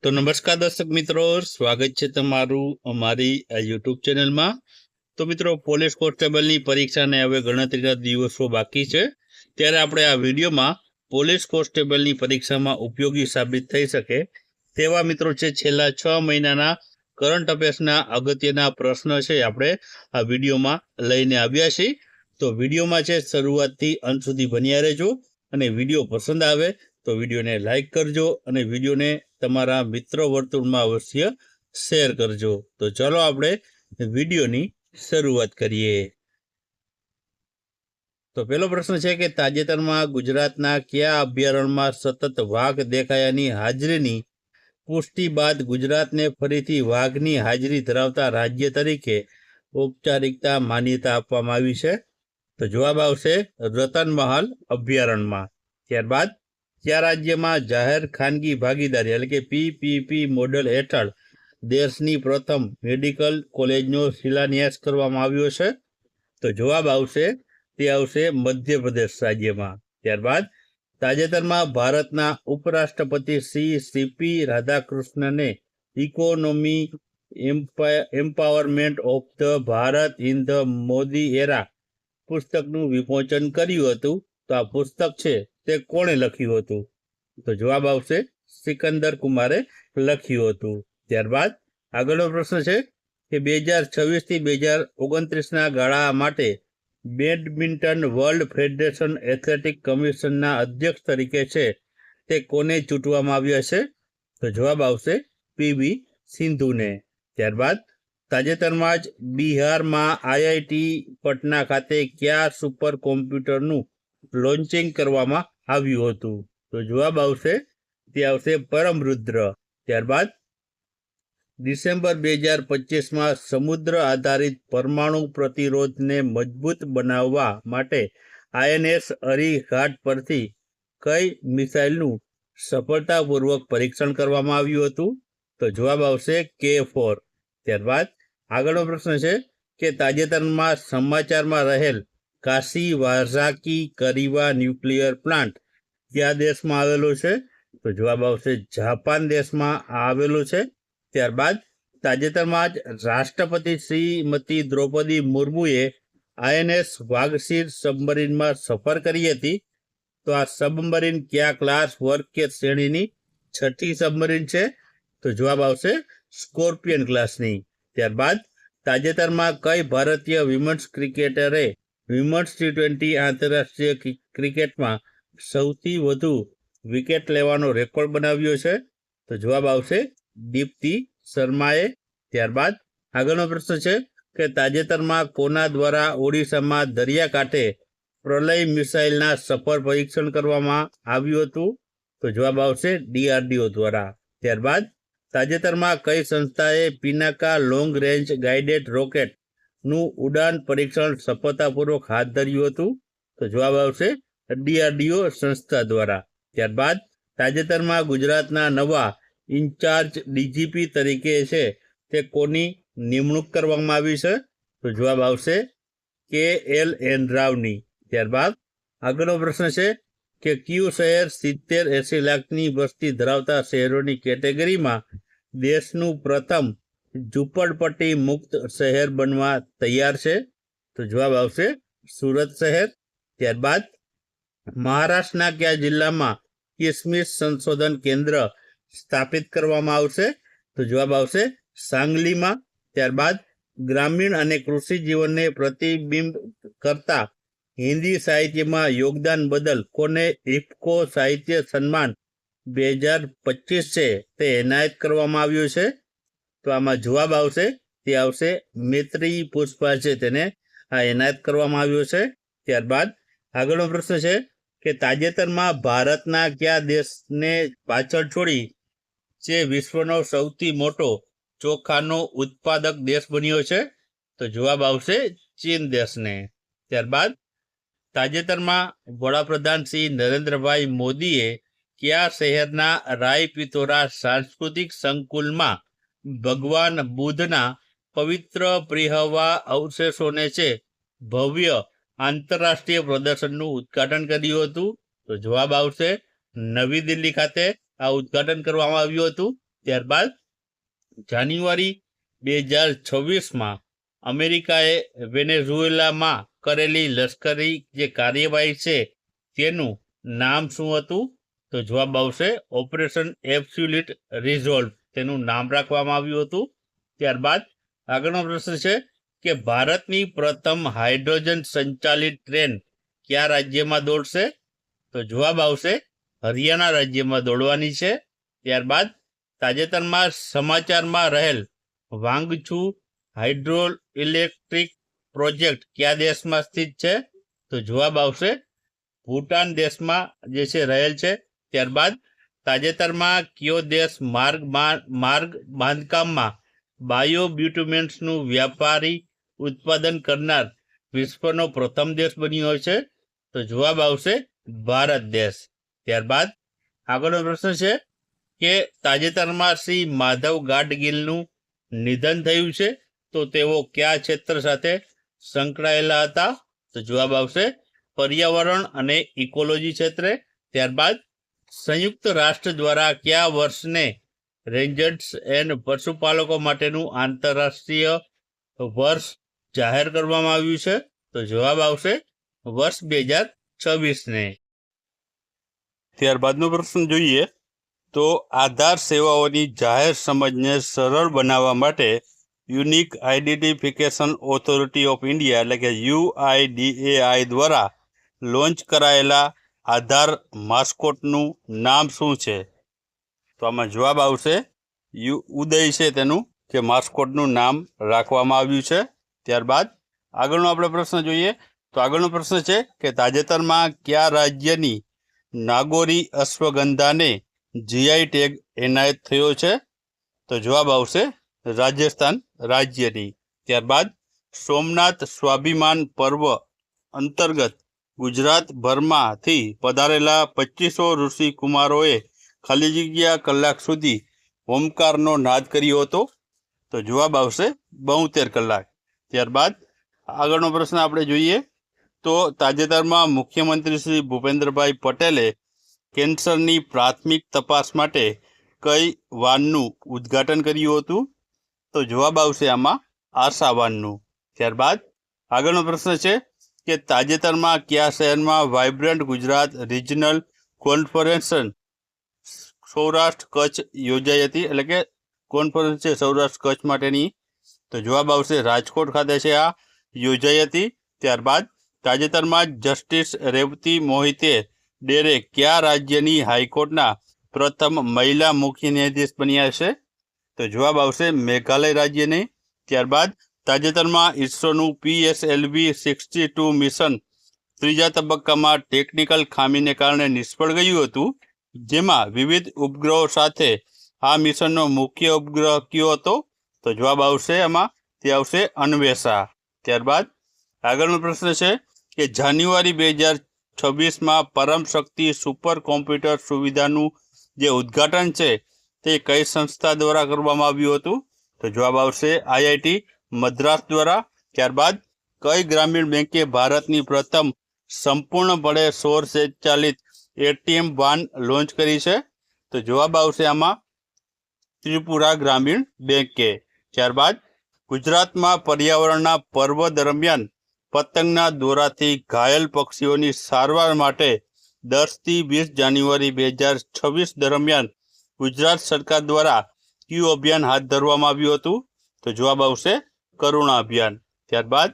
તો નમસ્કાર દર્શક મિત્રો, સ્વાગત છે તમારું અમારી યુટ્યુબ ચેનલમાં। તો મિત્રો, પોલીસ કોન્સ્ટેબલની પરીક્ષાને હવે ગણતરીના દિવસો બાકી છે, ત્યારે આપણે આ વિડીયોમાં પોલીસ કોન્સ્ટેબલની પરીક્ષામાં ઉપયોગી સાબિત થઈ શકે તેવા મિત્રો છે છેલ્લા 6 મહિનાના કરંટ અફેર્સના અગત્યના પ્રશ્ન છે આપણે આ વિડીયોમાં લઈને આવ્યા છીએ। તો વિડીયોમાં છે શરૂઆતથી અંત સુધી બન્યા રહેજો, અને વિડીયો પસંદ આવે તો વિડીયોને લાઈક કરજો અને વિડીયોને તમારા મિત્ર વર્તુળમાં અવશ્ય શેર કરજો। તો ચાલો આપણે વિડીયોની શરૂઆત કરીએ। તો પહેલો પ્રશ્ન છે કે તાજેતરમાં ગુજરાતના કયા અભયારણ્યમાં સતત વાઘ દેખાયાની હાજરીની પુષ્ટિ બાદ ગુજરાતને ફરીથી વાઘની હાજરી ધરાવતા રાજ્ય તરીકે ઔપચારિકતા માન્યતા આપવામાં આવી છે? તો જવાબ આવશે રતનમહાલ અભયારણ્યમાં। ત્યારબાદ કયા રાજ્યમાં જાહેર ખાનગી ભાગીદારી એટલે કે પીપીપી મોડેલ હેઠળ દેશની પ્રથમ મેડિકલ કોલેજનો શિલાન્યાસ કરવામાં આવ્યો છે? તો જવાબ આવશે મધ્યપ્રદેશ રાજ્યમાં। ત્યારબાદ તાજેતરમાં ભારતના ઉપરાષ્ટ્રપતિ શ્રી સીપી રાધાકૃષ્ણને economy empowerment of the Bharat in the Modi era પુસ્તકનું વિમોચન કર્યું હતું। તો આ પુસ્તક છે તે કોણે લખ્યું હતું? તો જવાબ આવશે સિકંદર કુમારે લખ્યું હતું। ત્યારબાદ આગળનો પ્રશ્ન છે કે 2026 થી 2029ના ગાળા માટે બેડમિન્ટન વર્લ્ડ ફેડરેશન એથ્લેટિક કમિશનના અધ્યક્ષ તરીકે છે તે કોને ચૂંટવામાં આવ્યા છે? તો જવાબ આવશે પીવી સિંધુને। ત્યારબાદ તાજેતરમાં જ બિહારમાં આઈઆઈટી પટના ખાતે કયા સુપર કોમ્પ્યુટરનું લોન્ચિંગ કરવામાં આવ્યું હતું? તો જવાબ આવશે પરમરુદ્ર। ત્યારબાદ ડિસેમ્બર 2025માં સમુદ્ર આધારિત પરમાણુ પ્રતિરોધને મજબૂત બનાવવા માટે આઈએનએસ અરીઘાટ પરથી કઈ મિસાઇલનું સફળતાપૂર્વક પરીક્ષણ કરવામાં આવ્યું હતું? તો જવાબ આવશે K4। ત્યારબાદ આગળનો પ્રશ્ન છે કે તાજેતરમાં સમાચારમાં રહેલ કાશી વાઝાકી કરીવા ન્યુક્લિયર પ્લાન્ટ કયા દેશમાં આવેલો છે? તો જવાબ આવશે જાપાન દેશમાં આવેલો છે। ત્યારબાદ તાજેતરમાં જ રાષ્ટ્રપતિ શ્રીમતી દ્રૌપદી મુર્મુએ આઈએનએસ વાઘસીર સબમરીનમાં સફર કરી હતી। તો આ સબમરીન કયા ક્લાસ વર્ગ કે શ્રેણીની છઠ્ઠી સબમરીન છે? તો જવાબ આવશે સ્કોર્પિયન ક્લાસની। ત્યારબાદ તાજેતરમાં કઈ ભારતીય વિમેન્સ ક્રિકેટરે વિમેન્સ T20 આંતરરાષ્ટ્રીય ક્રિકેટમાં સૌથી વધુ વિકેટ લેવાનો રેકોર્ડ બનાવ્યો છે? તો જવાબ આવશે દીપ્તિ શર્માએ। ત્યારબાદ આગળનો પ્રશ્ન છે કે તાજેતરમાં કોના દ્વારા ઓડિશામાં દરિયાકાંઠે પ્રલય મિસાઇલના સફળ પરીક્ષણ કરવામાં આવ્યું હતું? તો જવાબ આવશે DRDO દ્વારા। ત્યારબાદ તાજેતરમાં કઈ સંસ્થાએ પિનાકા લોંગ રેન્જ ગાઇડેડ રોકેટનું ઉડાન પરીક્ષણ સફળતાપૂર્વક હાથ ધર્યું હતું? તો જવાબ આવશે DRDO સંસ્થા દ્વારા। ત્યારબાદ તાજેતરમાં ગુજરાતના નવા ઇન્ચાર્જ ડીજીપી તરીકે છે તે કોની નિમણૂક કરવામાં આવી છે? તો જવાબ આવશે KLN રાવની। ત્યારબાદ આગળનો પ્રશ્ન છે કે કયું શહેર 70-80 લાખની વસ્તી ધરાવતા શહેરોની કેટેગરીમાં દેશનું પ્રથમ ઝૂંપડપટ્ટી મુક્ત શહેર બનવા તૈયાર છે? તો જવાબ આવશે સુરત શહેર। ત્યારબાદ મહારાષ્ટ્રના કયા જિલ્લામાં કિસમિસ સંશોધન કેન્દ્ર સ્થાપિત કરવામાં આવશે? તો જવાબ આવશે સાંગલીમાં। ત્યારબાદ ગ્રામીણ અને કૃષિ જીવનને પ્રતિબિંબ કરતા હિન્દી સાહિત્યમાં યોગદાન બદલ કોને ઇફકો સાહિત્ય સન્માન 2025 છે તે એનાયત કરવામાં આવ્યું છે? તો આમાં જવાબ આવશે મૈત્રી પુષ્પા છે તેને આ એનાયત કરવામાં આવ્યો છે। ત્યારબાદ આગળનો પ્રશ્ન છે કે તાજેતરમાં ભારતના કયા દેશને પાછળ છોડી જે વિશ્વનો સૌથી મોટો ચોખાનો ઉત્પાદક દેશ બન્યો છે? તો જવાબ આવશે ચીન દેશને। ત્યારબાદ તાજેતરમાં વડાપ્રધાન શ્રી નરેન્દ્રભાઈ મોદીએ કયા શહેરના રાયપિથોરા સાંસ્કૃતિક સંકુલમાં ભગવાન બુદ્ધના પવિત્ર પ્રિહવા અવશેષોને છે ભવ્ય આંતરરાષ્ટ્રીય પ્રદર્શનનું ઉદ્ઘાટન કર્યું હતું? તો જવાબ આવશે નવી દિલ્હી ખાતે આ ઉદ્ઘાટન કરવામાં આવ્યું હતું। ત્યારબાદ જાન્યુઆરી 2026માં અમેરિકાએ વેનેઝુએલામાં કરેલી લશ્કરી જે કાર્યવાહી છે તેનું નામ શું હતું? તો જવાબ આવશે ઓપરેશન એબ્સોલ્યુટ રિઝોલ્વ, તેનું નામ રાખવામાં આવ્યું હતું. ત્યારબાદ આગળનો પ્રશ્ન છે કે ભારતની પ્રથમ હાઇડ્રોજન સંચાલિત ટ્રેન કયા રાજ્યમાં દોડશે? તો જવાબ આવશે હરિયાણા રાજ્યમાં દોડવાની છે. ત્યારબાદ તાજેતરમાં સમાચારમાં રહેલ વાંગછુ હાઇડ્રો ઇલેક્ટ્રિક પ્રોજેક્ટ કયા દેશમાં સ્થિત છે? તો જવાબ આવશે ભૂટાન દેશમાં જે છે રહેલ છે. ત્યારબાદ તાજેતરમાં કયો દેશ માર્ગ બાંધકામમાં બાયોબ્યુટુમેન્ટ્સનું વ્યાપારી ઉત્પાદન કરનાર વિશ્વનો પ્રથમ દેશ બન્યો છે? તો જવાબ આવશે ભારત દેશ. ત્યારબાદ આગળનો પ્રશ્ન છે કે તાજેતરમાં શ્રી માધવ ગાડગીલનું નિધન થયું છે, તો તેઓ કયા ક્ષેત્ર સાથે સંકળાયેલા હતા? તો જવાબ આવશે પર્યાવરણ અને ઇકોલોજી ક્ષેત્રે. ત્યારબાદ સંયુક્ત રાષ્ટ્ર દ્વારા કયા વર્ષને રેન્જર્સ એન્ડ પશુપાલકો માટેનું આંતરરાષ્ટ્રીય વર્ષ જાહેર કરવામાં આવ્યું છે? તો જવાબ આવશે વર્ષ 2026ને. ત્યારબાદનો પ્રશ્ન જોઈએ તો આધાર સેવાઓની જાહેર સમજને સરળ બનાવવા માટે unique identification authority of India એટલે કે UIDAI દ્વારા લોન્ચ કરાયેલા આધાર માસ્કોટનું નામ શું છે? તો આમાં જવાબ આવશે ઉદય છે તેનું કે માસ્કોટનું નામ રાખવામાં આવ્યું છે. ત્યારબાદ આગળનો આપણે પ્રશ્ન જોઈએ તો આગળનો પ્રશ્ન છે કે તાજેતરમાં કયા રાજ્યની નાગોરી અશ્વગંધાને GI ટેગ એનાયત થયો છે? તો જવાબ આવશે રાજસ્થાન રાજ્યની. ત્યારબાદ સોમનાથ સ્વાભિમાન પર્વ અંતર્ગત ગુજરાતભરમાંથી પધારેલા 2500 ઋષિ કુમારોએ ખાલી જગ્યા કલાક સુધી ઓમકારનો નાદ કર્યો હતો? તો જવાબ આવશે 72 કલાક. ત્યારબાદ આગળનો પ્રશ્ન આપણે જોઈએ તો તાજેતરમાં મુખ્યમંત્રી શ્રી ભૂપેન્દ્રભાઈ પટેલે કેન્સરની પ્રાથમિક તપાસ માટે કઈ વાનનું ઉદ્ઘાટન કર્યું હતું? તો જવાબ આવશે આમાં આશા વાનનું. ત્યારબાદ આગળનો પ્રશ્ન છે કે તાજેતરમાં કયા શહેરમાં vibrant Gujarat regional conference Saurashtra Kutch યોજાઈ હતી એટલે કે કોન્ફરન્સ છે સૌરાષ્ટ્ર કચ્છ માટેની? તો જવાબ આવશે રાજકોટ ખાતે છે આ યોજાઈ હતી. ત્યારબાદ તાજેતરમાં જસ્ટિસ રેવતી મોહિતે ડેરે કયા રાજ્યની હાઈકોર્ટના પ્રથમ મહિલા મુખ્ય ન્યાયાધીશ બન્યા છે? તો જવાબ આવશે મેઘાલય રાજ્યની. ત્યારબાદ તાજેતરમાં ઇસરોનું PSLV 62 મિશન ત્રીજા તબક્કામાં ટેકનિકલ ખામીને કારણે નિષ્ફળ ગયું હતું, જેમાં વિવિધ ઉપગ્રહો સાથે આ મિશનનો મુખ્ય ઉપગ્રહ કયો હતો? તો જવાબ આવશે આમાં તે આવશે અન્વેષા. ત્યારબાદ આગળનો પ્રશ્ન છે કે જાન્યુઆરી 2026માં પરમ શક્તિ સુપર કોમ્પ્યુટર સુવિધાનું જે ઉદ્ઘાટન છે તે કઈ સંસ્થા દ્વારા કરવામાં આવ્યું હતું? તો જવાબ આવશે IIT મદ્રાસ દ્વારા. ત્યારબાદ કઈ ગ્રામીણ બેંકે ભારતની પ્રથમ સંપૂર્ણપણે સૌર ચાલિત ATM વાન લોન્ચ કરી છે? તો જવાબ આવશે આમાં ત્રિપુરા ગ્રામીણ બેંકે. ત્યારબાદ ગુજરાતમાં પર્યાવરણના પર્વ દરમિયાન પતંગના દોરાથી ઘાયલ પક્ષીઓની સારવાર માટે 10 થી 20 જાન્યુઆરી 2026 દરમિયાન ગુજરાત સરકાર દ્વારા કયું અભિયાન હાથ ધરવામાં આવ્યું હતું? તો જવાબ આવશે કરુણા અભિયાન. ત્યારબાદ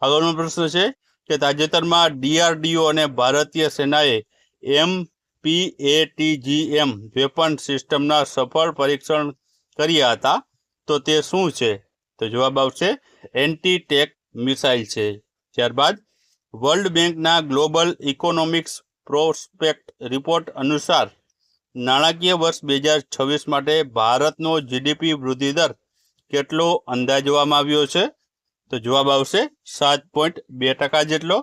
આગળનો પ્રશ્ન છે કે તાજેતરમાં DRDO અને ભારતીય સેનાએ MPATGM વેપન સિસ્ટમના સફળ પરીક્ષણ કર્યા હતા, તો તે શું છે? તો જવાબ આવશે એન્ટી ટેક મિસાઇલ છે. ત્યારબાદ વર્લ્ડ બેંકના ગ્લોબલ ઇકોનોમિક્સ પ્રોસ્પેક્ટ રિપોર્ટ અનુસાર નાણાકીય વર્ષ 2026 માટે ભારતનો GDP વૃદ્ધિ દર કેટલો અંદાજવામાં આવ્યો છે? તો જવાબ આવશે 7.2% જેટલો.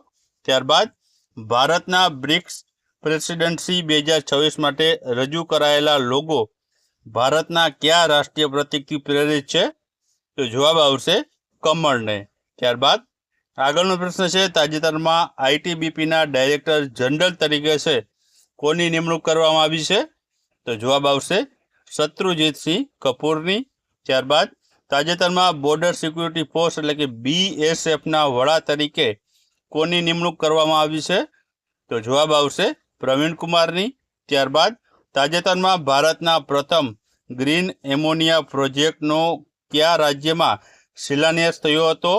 ત્યારબાદ ભારતના બ્રિક્સ પ્રેસિડેન્સી 2026 માટે રજૂ કરાયેલા લોગો ભારતના કયા રાષ્ટ્રીય પ્રતીકથી પ્રેરિત છે? તો જવાબ આવશે કમળને. ત્યારબાદ આગળનો પ્રશ્ન છે તાજેતરમાં ITBPના ડાયરેક્ટર જનરલ તરીકે છે કોની નિમણૂક કરવામાં આવી છે? તો જવાબ આવશે શત્રુજીતસિંહ કપૂરની. ત્યારબાદ તાજેતરમાં બોર્ડર સિક્યુરિટી ફોર્સ એટલે કે BSFના વડા તરીકે કોની નિમણૂક કરવામાં આવી છે? તો જવાબ આવશે પ્રવીણ કુમારની. ત્યારબાદ તાજેતરમાં ભારતના પ્રથમ ગ્રીન એમોનિયા પ્રોજેક્ટનો કયા રાજ્યમાં શિલાન્યાસ થયો હતો?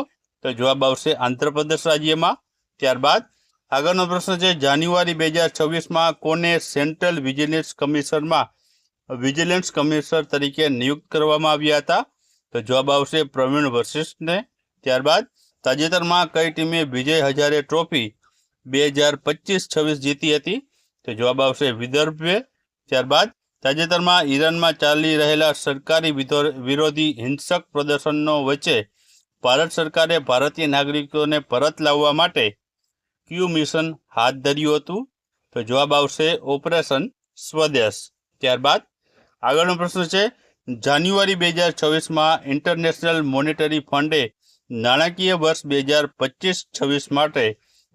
તો જવાબ આવશે આંધ્રપ્રદેશ રાજ્યમાં. ત્યારબાદ આગળનો પ્રશ્ન છે, જાન્યુઆરી 2026માં કોને સેન્ટ્રલ વિજિલન્સ કમિશનર તરીકે નિયુક્ત કરવામાં આવ્યા હતા? તો જવાબ આવશે પ્રવીણ વશિષ્ઠને. ત્યારબાદ તાજેતરમાં કઈ ટીમે વિજય હજારે ટ્રોફી 2025-26 જીતી હતી? તો જવાબ આવશે વિદર્ભે. ત્યારબાદ તાજેતરમાં ઈરાનમાં ચાલી રહેલા સરકારી વિરોધી હિંસક પ્રદર્શનો વચ્ચે ભારત સરકારે ભારતીય નાગરિકોને પરત લાવવા માટે કયું મિશન હાથ ધર્યું હતું? તો જવાબ આવશે ઓપરેશન સ્વદેશ. ત્યારબાદ આગળનો પ્રશ્ન છે, જાન્યુઆરી 2026માં ઇન્ટરનેશનલ મોનેટરી ફંડે નાણાકીય વર્ષ 2025-26 માટે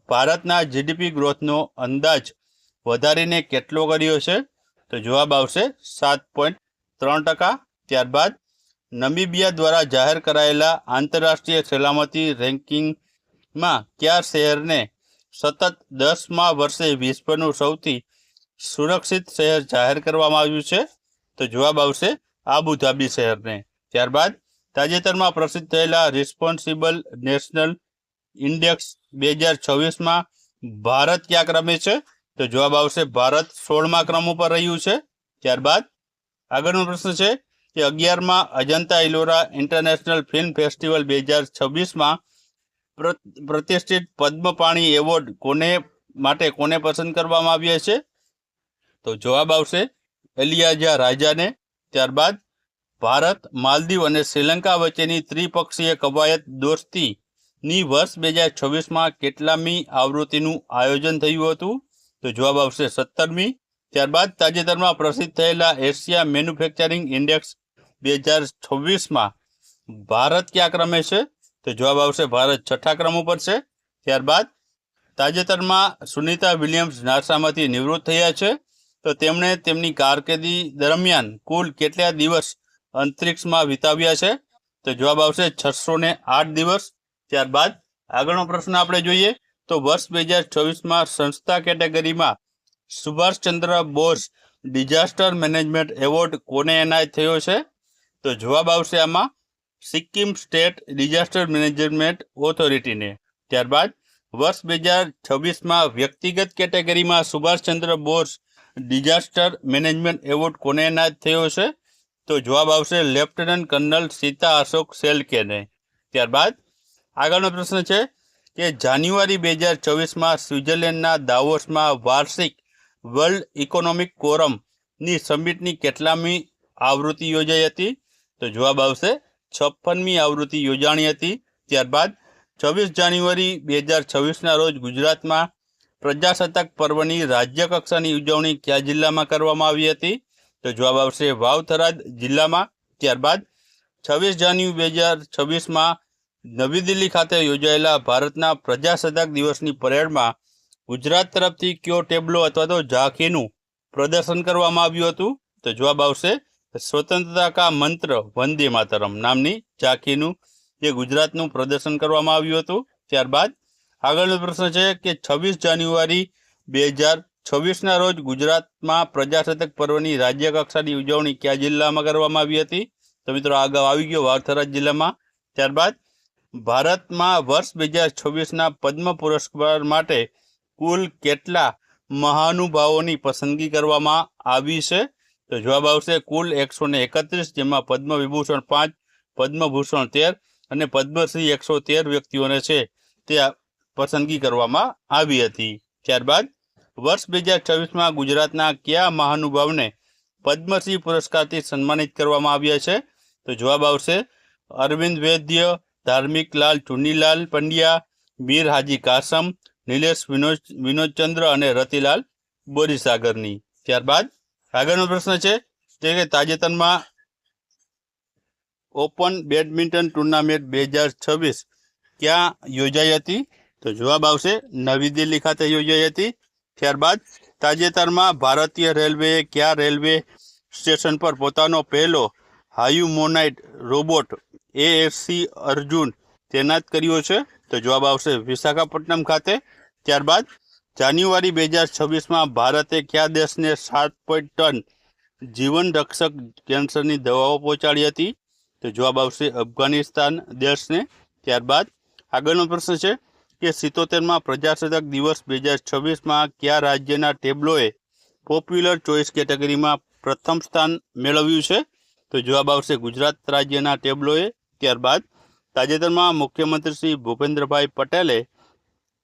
ભારતના GDP ગ્રોથનો અંદાજ વધારીને કેટલો કર્યો છે? તો જવાબ આવશે 7.3%. ત્યારબાદ નમીબિયા દ્વારા જાહેર કરાયેલા આંતરરાષ્ટ્રીય સલામતી રેન્કિંગમાં કયા શહેરને સતત 10મા વર્ષે વિશ્વનું સૌથી સુરક્ષિત શહેર જાહેર કરવામાં આવ્યું છે? તો જવાબ આવશે આબુધાબી શહેરને. ત્યારબાદ તાજેતરમાં પ્રસિદ્ધ થયેલા રિસ્પોન્સિબલ નેશનલ ઇન્ડેક્સ 2026માં ભારત કયા ક્રમે છે? તો જવાબ આવશે ભારત 16મા ક્રમ ઉપર રહ્યું છે. ત્યારબાદ આગળનો પ્રશ્ન છે કે 11મા Ajanta Ellora international film festival 2026માં પ્રતિષ્ઠિત પદ્મપાણી એવોર્ડ કોને પસંદ કરવામાં આવ્યા છે? તો જવાબ આવશે એલિયાજા રાજાને. ત્યારબાદ ભારત, માલદીવ અને શ્રીલંકા વચ્ચેની ત્રિપક્ષીય કવાયત દોસ્તીની વર્ષ 2026માં કેટલામી આવૃત્તિનું આયોજન થયું હતું? તો જવાબ આવશે 17મી. ત્યારબાદ તાજેતરમાં પ્રસિદ્ધ થયેલા એશિયા મેન્યુફેક્ચરિંગ ઇન્ડેક્સ 2026માં ભારત કયા ક્રમે છે? તો જવાબ આવશે ભારત 6ઠા ક્રમ ઉપર છે. ત્યારબાદ તાજેતરમાં સુનિતા વિલિયમ્સ નાસામાંથી નિવૃત્ત થયા છે, તો તેમણે તેમની કારકિર્દી દરમિયાન કુલ કેટલા દિવસ અંતરિક્ષમાં વિતાવ્યા છે? તો જવાબ આવશે 608 દિવસ. ત્યારબાદ આગળનો પ્રશ્ન આપણે જોઈએ તો વર્ષ 2024માં સંસ્થા કેટેગરીમાં Subhashchandra Bose disaster management award કોને એનાયત થયો છે? તો જવાબ આવશે આમાં સિક્કિમ સ્ટેટ ડિઝાસ્ટર મેનેજમેન્ટ ઓથોરિટીને. ત્યારબાદ વર્ષ 2026માં વ્યક્તિગત કેટેગરીમાં Subhashchandra Bose disaster management award કોને એનાયત થયો છે? તો જવાબ આવશે લેફ્ટનન્ટ કર્નલ સીતા અશોક શેલ્કેને. ત્યારબાદ આગળનો પ્રશ્ન છે કે જાન્યુઆરી 2024માં સ્વિટ્ઝરલેન્ડના દાવોસમાં વાર્ષિક વર્લ્ડ ઇકોનોમિક ફોરમની સમિટની કેટલામી આવૃત્તિ યોજાઈ હતી? તો જવાબ આવશે 56મી આવૃત્તિ યોજાણી હતી. ત્યારબાદ 26 જાન્યુઆરી 2026ના રોજ ગુજરાતમાં પ્રજાસત્તાક પર્વની રાજ્ય કક્ષાની ઉજવણી કયા જિલ્લામાં કરવામાં આવી હતી? તો જવાબ આવશે વાવથરાદ જિલ્લામાં. ત્યારબાદ 26 જાન્યુઆરી 2026માં નવી દિલ્હી ખાતે યોજાયેલા ભારતના પ્રજાસત્તાક દિવસની પરેડમાં ગુજરાત તરફથી કયો ટેબ્લો અથવા તો ઝાંખીનું પ્રદર્શન કરવામાં આવ્યું હતું? તો જવાબ આવશે સ્વતંત્રતા કા મંત્ર વંદે માતરમ નામની ઝાંખીનું જે ગુજરાતનું પ્રદર્શન કરવામાં આવ્યું હતું. ત્યારબાદ આગળનો પ્રશ્ન છે કે 26 જાન્યુઆરી 2026ના રોજ ગુજરાતમાં પ્રજાસત્તાક પર્વની રાજ્ય કક્ષાની ઉજવણી કયા જિલ્લામાં કરવામાં આવી હતી? તો મિત્રો આગળ આવી ગયો વાવથરા જિલ્લામાં. ત્યારબાદ ભારતમાં વર્ષ 2026ના પદ્મ પુરસ્કાર માટે કુલ કેટલા મહાનુભાવોની પસંદગી કરવામાં આવી છે? તો જવાબ આવશે કુલ 131, જેમાં પદ્મ વિભૂષણ 5, પદ્મભૂષણ 13 અને પદ્મશ્રી 113 વ્યક્તિઓને છે તે પસંદગી કરવામાં આવી હતી. ત્યારબાદ વર્ષ 2026માં ગુજરાતના કયા મહાનુભાવને પદ્મશ્રી પુરસ્કારથી સન્માનિત કરવામાં આવ્યા છે? તો જવાબ આવશે અરવિંદ વૈદ્ય, ધાર્મિકલાલ ચુનીલાલ પંડ્યા, મીર હાજી કાસમ, નિલેશ વિનોદચંદ્ર અને રતિલાલ બોરીસાગરની. ત્યારબાદ આગળનો પ્રશ્ન છે કે તાજેતરમાં ઓપન બેડમિન્ટન ટુર્નામેન્ટ 2026 ક્યાં યોજાઈ હતી? તો જવાબ આવશે નવી દિલ્હી ખાતે યોજાઈ હતી. ત્યારબાદ તાજેતરમાં ભારતીય રેલવેએ કયા રેલવે સ્ટેશન પર પોતાનો પહેલો હાયુમોનાઇટ રોબોટ ASC અર્જુન તૈનાત કર્યો છે? તો જવાબ આવશે વિશાખાપટ્ટનમ ખાતે. ત્યારબાદ જાન્યુઆરી 2026માં ભારતે કયા દેશને 7 ટન જીવન રક્ષક કેન્સરની દવાઓ પહોંચાડી હતી? તો જવાબ આવશે અફઘાનિસ્તાન દેશને. ત્યારબાદ આગળનો પ્રશ્ન છે કે 77માં પ્રજાસત્તાક દિવસ 2026માં કયા રાજ્યના ટેબ્લોએ પોપ્યુલર ચોઇસ કેટેગરીમાં પ્રથમ સ્થાન મેળવ્યું છે? તો જવાબ આવશે ગુજરાત રાજ્યના ટેબ્લોએ. ત્યારબાદ તાજેતરમાં મુખ્યમંત્રી શ્રી ભૂપેન્દ્રભાઈ પટેલે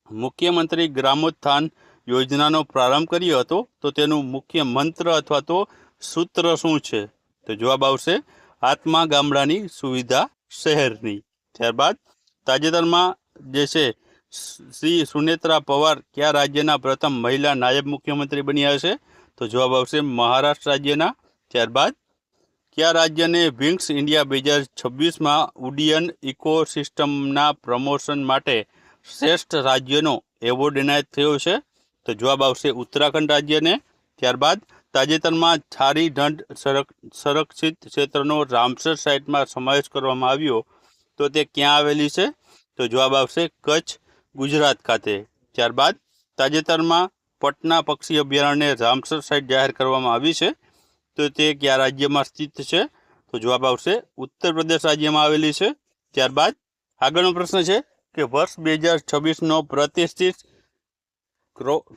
મુખ્યમંત્રી ગ્રામોત્થાન યોજનાનો પ્રારંભ કર્યો હતો, તો તેનું મુખ્ય મંત્ર અથવા તો સૂત્ર શું છે? તો જવાબ આવશે આત્મા ગામડાની સુવિધા શહેરની. ત્યારબાદ તાજેતરમાં જે છે શ્રી સુનેત્રા પવાર કયા રાજ્યના પ્રથમ મહિલા નાયબ મુખ્યમંત્રી બન્યા છે? તો જવાબ આવશે મહારાષ્ટ્ર રાજ્યના. ત્યારબાદ કયા રાજ્યને વિંગ્સ ઇન્ડિયા 2026માં ઉડ્ડયન ઇકોસિસ્ટમના પ્રમોશન માટે શ્રેષ્ઠ રાજ્યનો એવોર્ડ એનાયત થયો છે? તો જવાબ આવશે ઉત્તરાખંડ રાજ્યને. ત્યારબાદ તાજેતરમાં છારી ઢંઢ સંરક્ષિત ક્ષેત્રનો રામસર સાઇટમાં સમાવેશ કરવામાં આવ્યો, તો તે ક્યાં આવેલી છે? તો જવાબ આવશે કચ્છ ગુજરાત ખાતે. ત્યારબાદ તાજેતરમાં પટના પક્ષી અભયારણ્યને રામસર સાઇટ જાહેર કરવામાં આવી છે, તો તે કયા રાજ્યમાં સ્થિત છે? તો જવાબ આવશે ઉત્તર પ્રદેશ રાજ્યમાં આવેલી છે. ત્યારબાદ આગળનો પ્રશ્ન છે કે વર્ષ 2026નો પ્રતિષ્ઠિત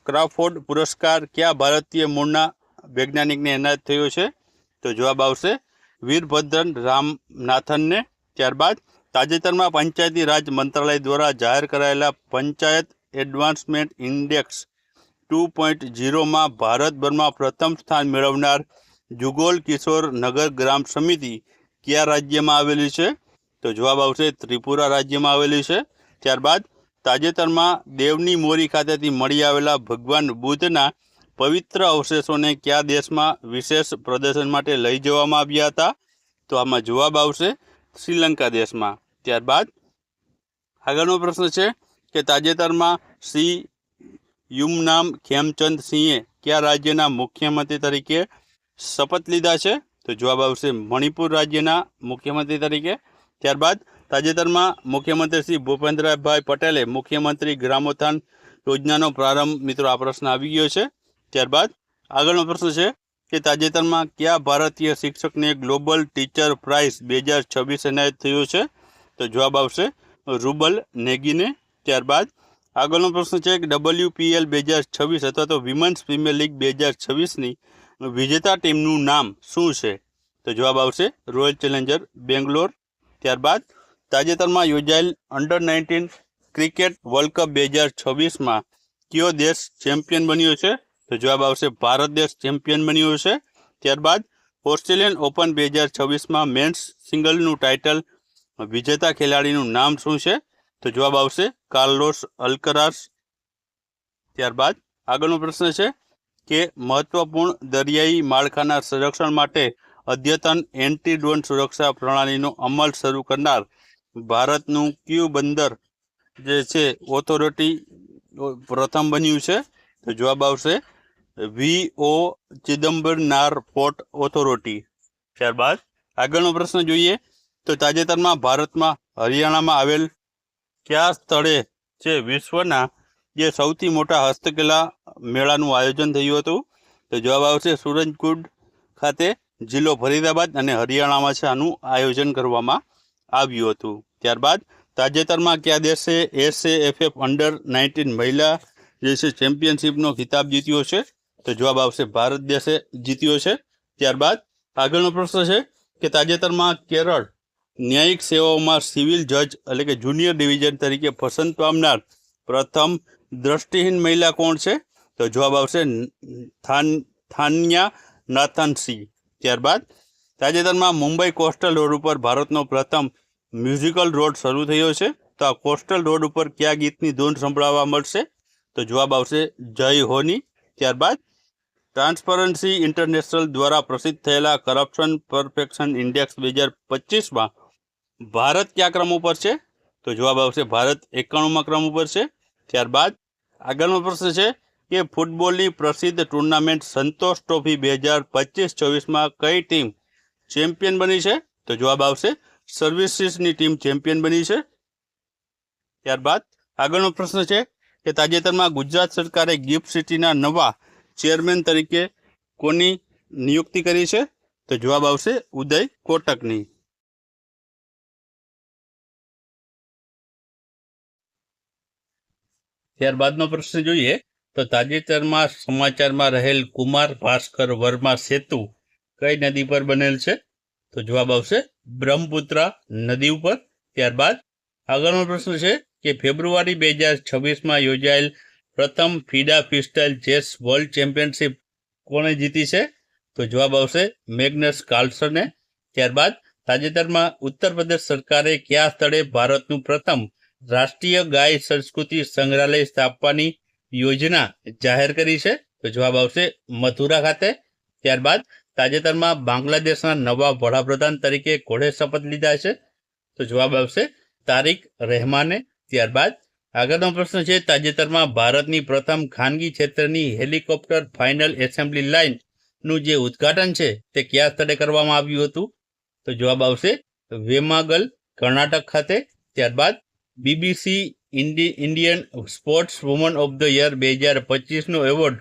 ક્રાફોર્ડ પુરસ્કાર કયા ભારતીય મૂળના વૈજ્ઞાનિકને એનાયત થયો છે? તો જવાબ આવશે વીરભદ્રન રામનાથનને. ત્યારબાદ તાજેતરમાં પંચાયતી રાજ મંત્રાલય દ્વારા જાહેર કરાયેલા પંચાયત એડવાન્સમેન્ટ ઇન્ડેક્સ 2.0માં ભારતભરમાં પ્રથમ સ્થાન મેળવનાર જુગોલ કિશોર નગર ગ્રામ સમિતિ કયા રાજ્યમાં આવેલી છે? તો જવાબ આવશે ત્રિપુરા રાજ્યમાં આવેલી છે. ત્યારબાદ તાજેતરમાં દેવની મોરી ખાતેથી મળી આવેલા ભગવાન બુદ્ધના પવિત્ર અવશેષોને કયા દેશમાં વિશેષ પ્રદર્શન માટે લઈ જવામાં આવ્યા હતા? તો આમાં જવાબ આવશે શ્રીલંકા દેશમાં. ત્યારબાદ આગળનો પ્રશ્ન છે કે તાજેતરમાં શ્રી યુમનામ ખેમચંદ સિંહે કયા રાજ્યના મુખ્યમંત્રી તરીકે શપથ લીધા છે? તો જવાબ આવશે મણિપુર રાજ્યના મુખ્યમંત્રી તરીકે. ત્યારબાદ તાજેતરમાં મુખ્યમંત્રી શ્રી ભૂપેન્દ્રભાઈ પટેલે મુખ્યમંત્રી ગ્રામોત્થાન યોજનાનો પ્રારંભ, મિત્રો આ પ્રશ્ન આવી ગયો છે. ત્યારબાદ આગળનો પ્રશ્ન છે કે તાજેતરમાં કયા ભારતીય શિક્ષકને ગ્લોબલ ટીચર પ્રાઇઝ 2026 એનાયત થયો છે? તો જવાબ આવશે રૂબલ નેગીને. ત્યારબાદ આગળનો પ્રશ્ન છે કે WPL 2026 અથવા તો વિમેન્સ પ્રીમિયર લીગ 2026ની વિજેતા ટીમનું નામ શું છે? તો જવાબ આવશે રોયલ ચેલેન્જર બેંગ્લોર. ત્યારબાદ તાજેતરમાં યોજાયેલ અંડર-19 ક્રિકેટ વર્લ્ડ કપ 2026માં કયો દેશ ચેમ્પિયન બન્યો છે? તો જવાબ આવશે ભારત દેશ ચેમ્પિયન બન્યો છે. ત્યારબાદ ઓસ્ટ્રેલિયન ઓપન 2026માં મેન્સ સિંગલનું ટાઇટલ વિજેતા ખેલાડીનું નામ શું છે? તો જવાબ આવશે કાર્લોસ અલ્કરાસ. ત્યારબાદ આગળનો પ્રશ્ન છે કે મહત્વપૂર્ણ દરિયાઈ માળખાના સંરક્ષણ માટે અદ્યતન એન્ટી ડ્રોન સુરક્ષા પ્રણાલીનો અમલ શરૂ કરનાર ભારતનું કયું બંદર જે છે ઓથોરિટી પ્રથમ બન્યું છે? તો જવાબ આવશે VO ચિદમ્બરનાર પોર્ટ ઓથોરિટી. ત્યારબાદ આગળનો પ્રશ્ન જોઈએ તો તાજેતરમાં ભારતમાં હરિયાણામાં આવેલ કયા સ્થળે છે વિશ્વના જે સૌથી મોટા હસ્તકલા મેળાનું આયોજન થયું હતું? તો જવાબ આવશે સુરજકુંડ ખાતે, જિલ્લો ફરીદાબાદ અને હરિયાણામાં છે આનું આયોજન કરવામાં આવ્યું હતું. ત્યારબાદ તાજેતરમાં કયા દેશે SAFF અંડર-19 મહિલા જે છે ચેમ્પિયનશિપનો ખિતાબ જીત્યો છે? તો જવાબ આવશે ભારત દેશે જીત્યો છે. ત્યારબાદ આગળનો પ્રશ્ન છે કે તાજેતરમાં કેરળ ન્યાયિક સેવાઓમાં સિવિલ જજ એટલે કે જુનિયર ડિવિઝન તરીકે પસંદ પામનાર પ્રથમ દ્રષ્ટિહીન મહિલા કોણ છે? તો જવાબ આવશે થાન્યા નાથનસી. ત્યારબાદ તાજેતરમાં મુંબઈ કોસ્ટલ રોડ ઉપર ભારતનો પ્રથમ મ્યુઝિકલ રોડ શરૂ થયો છે, તો આ કોસ્ટલ રોડ ઉપર કયા ગીતની ધૂન સંભળાવવા મળશે? તો જવાબ આવશે જય હોની. ત્યારબાદ ટ્રાન્સપરન્સી ઇન્ટરનેશનલ દ્વારા પ્રસિદ્ધ થયેલા કરપ્શન પરફેક્શન ઇન્ડેક્સ 2025માં ભારત કયા ક્રમ ઉપર છે? તો જવાબ આવશે ભારત 91મા ક્રમ ઉપર છે. ત્યારબાદ આગળનો પ્રશ્ન છે કે ફૂટબોલની પ્રસિદ્ધ ટુર્નામેન્ટ સંતોષ ટ્રોફી 2025-26માં કઈ ટીમ ચેમ્પિયન બની છે? તો જવાબ આવશે સર્વિસીસની ટીમ ચેમ્પિયન બની છે. ત્યારબાદ આગળનો પ્રશ્ન છે કે તાજેતરમાં ગુજરાત સરકારે ગિફ્ટ સિટીના નવા ચેરમેન તરીકે કોની નિયુક્તિ કરી છે? તો જવાબ આવશે ઉદય કોટકની. ત્યારબાદનો પ્રશ્ન જોઈએ તો તાજેતરમાં સમાચારમાં રહેલ કુમાર ભાસ્કર વર્મા સેતુ કઈ નદી પર બનેલ છે? તો જવાબ આવશે બ્રહ્મપુત્રા નદી ઉપર. ત્યારબાદ આગળનો પ્રશ્ન છે કે ફેબ્રુઆરી 2026માં યોજાયેલ પ્રથમ ફીડા ફ્રીસ્ટાઇલ ચેસ વર્લ્ડ ચેમ્પિયનશિપ કોણે જીતી છે? તો જવાબ આવશે મેગ્નસ કાર્લસને. ત્યારબાદ તાજેતરમાં ઉત્તર પ્રદેશ સરકારે કયા સ્થળે ભારતનું પ્રથમ રાષ્ટ્રીય ગાય સંસ્કૃતિ સંગ્રહાલય સ્થાપવાની યોજના જાહેર કરી છે? તો જવાબ આવશે મથુરા ખાતે. ત્યારબાદ તાજેતરમાં બાંગ્લાદેશના નવા વડાપ્રધાન તરીકે કોણે શપથ લીધા છે? તો જવાબ આવશે તારિક રહેમાને. ત્યારબાદ આગળનો પ્રશ્ન છે તાજેતરમાં ભારતની પ્રથમ ખાનગી ક્ષેત્રની હેલિકોપ્ટર ફાઇનલ એસેમ્બલી લાઇનનું જે ઉદ્ઘાટન છે તે કયા સ્થળે કરવામાં આવ્યું હતું? તો જવાબ આવશે વેમાગલ કર્ણાટક ખાતે. ત્યારબાદ BBC Indian sports woman of the year 2025નો એવોર્ડ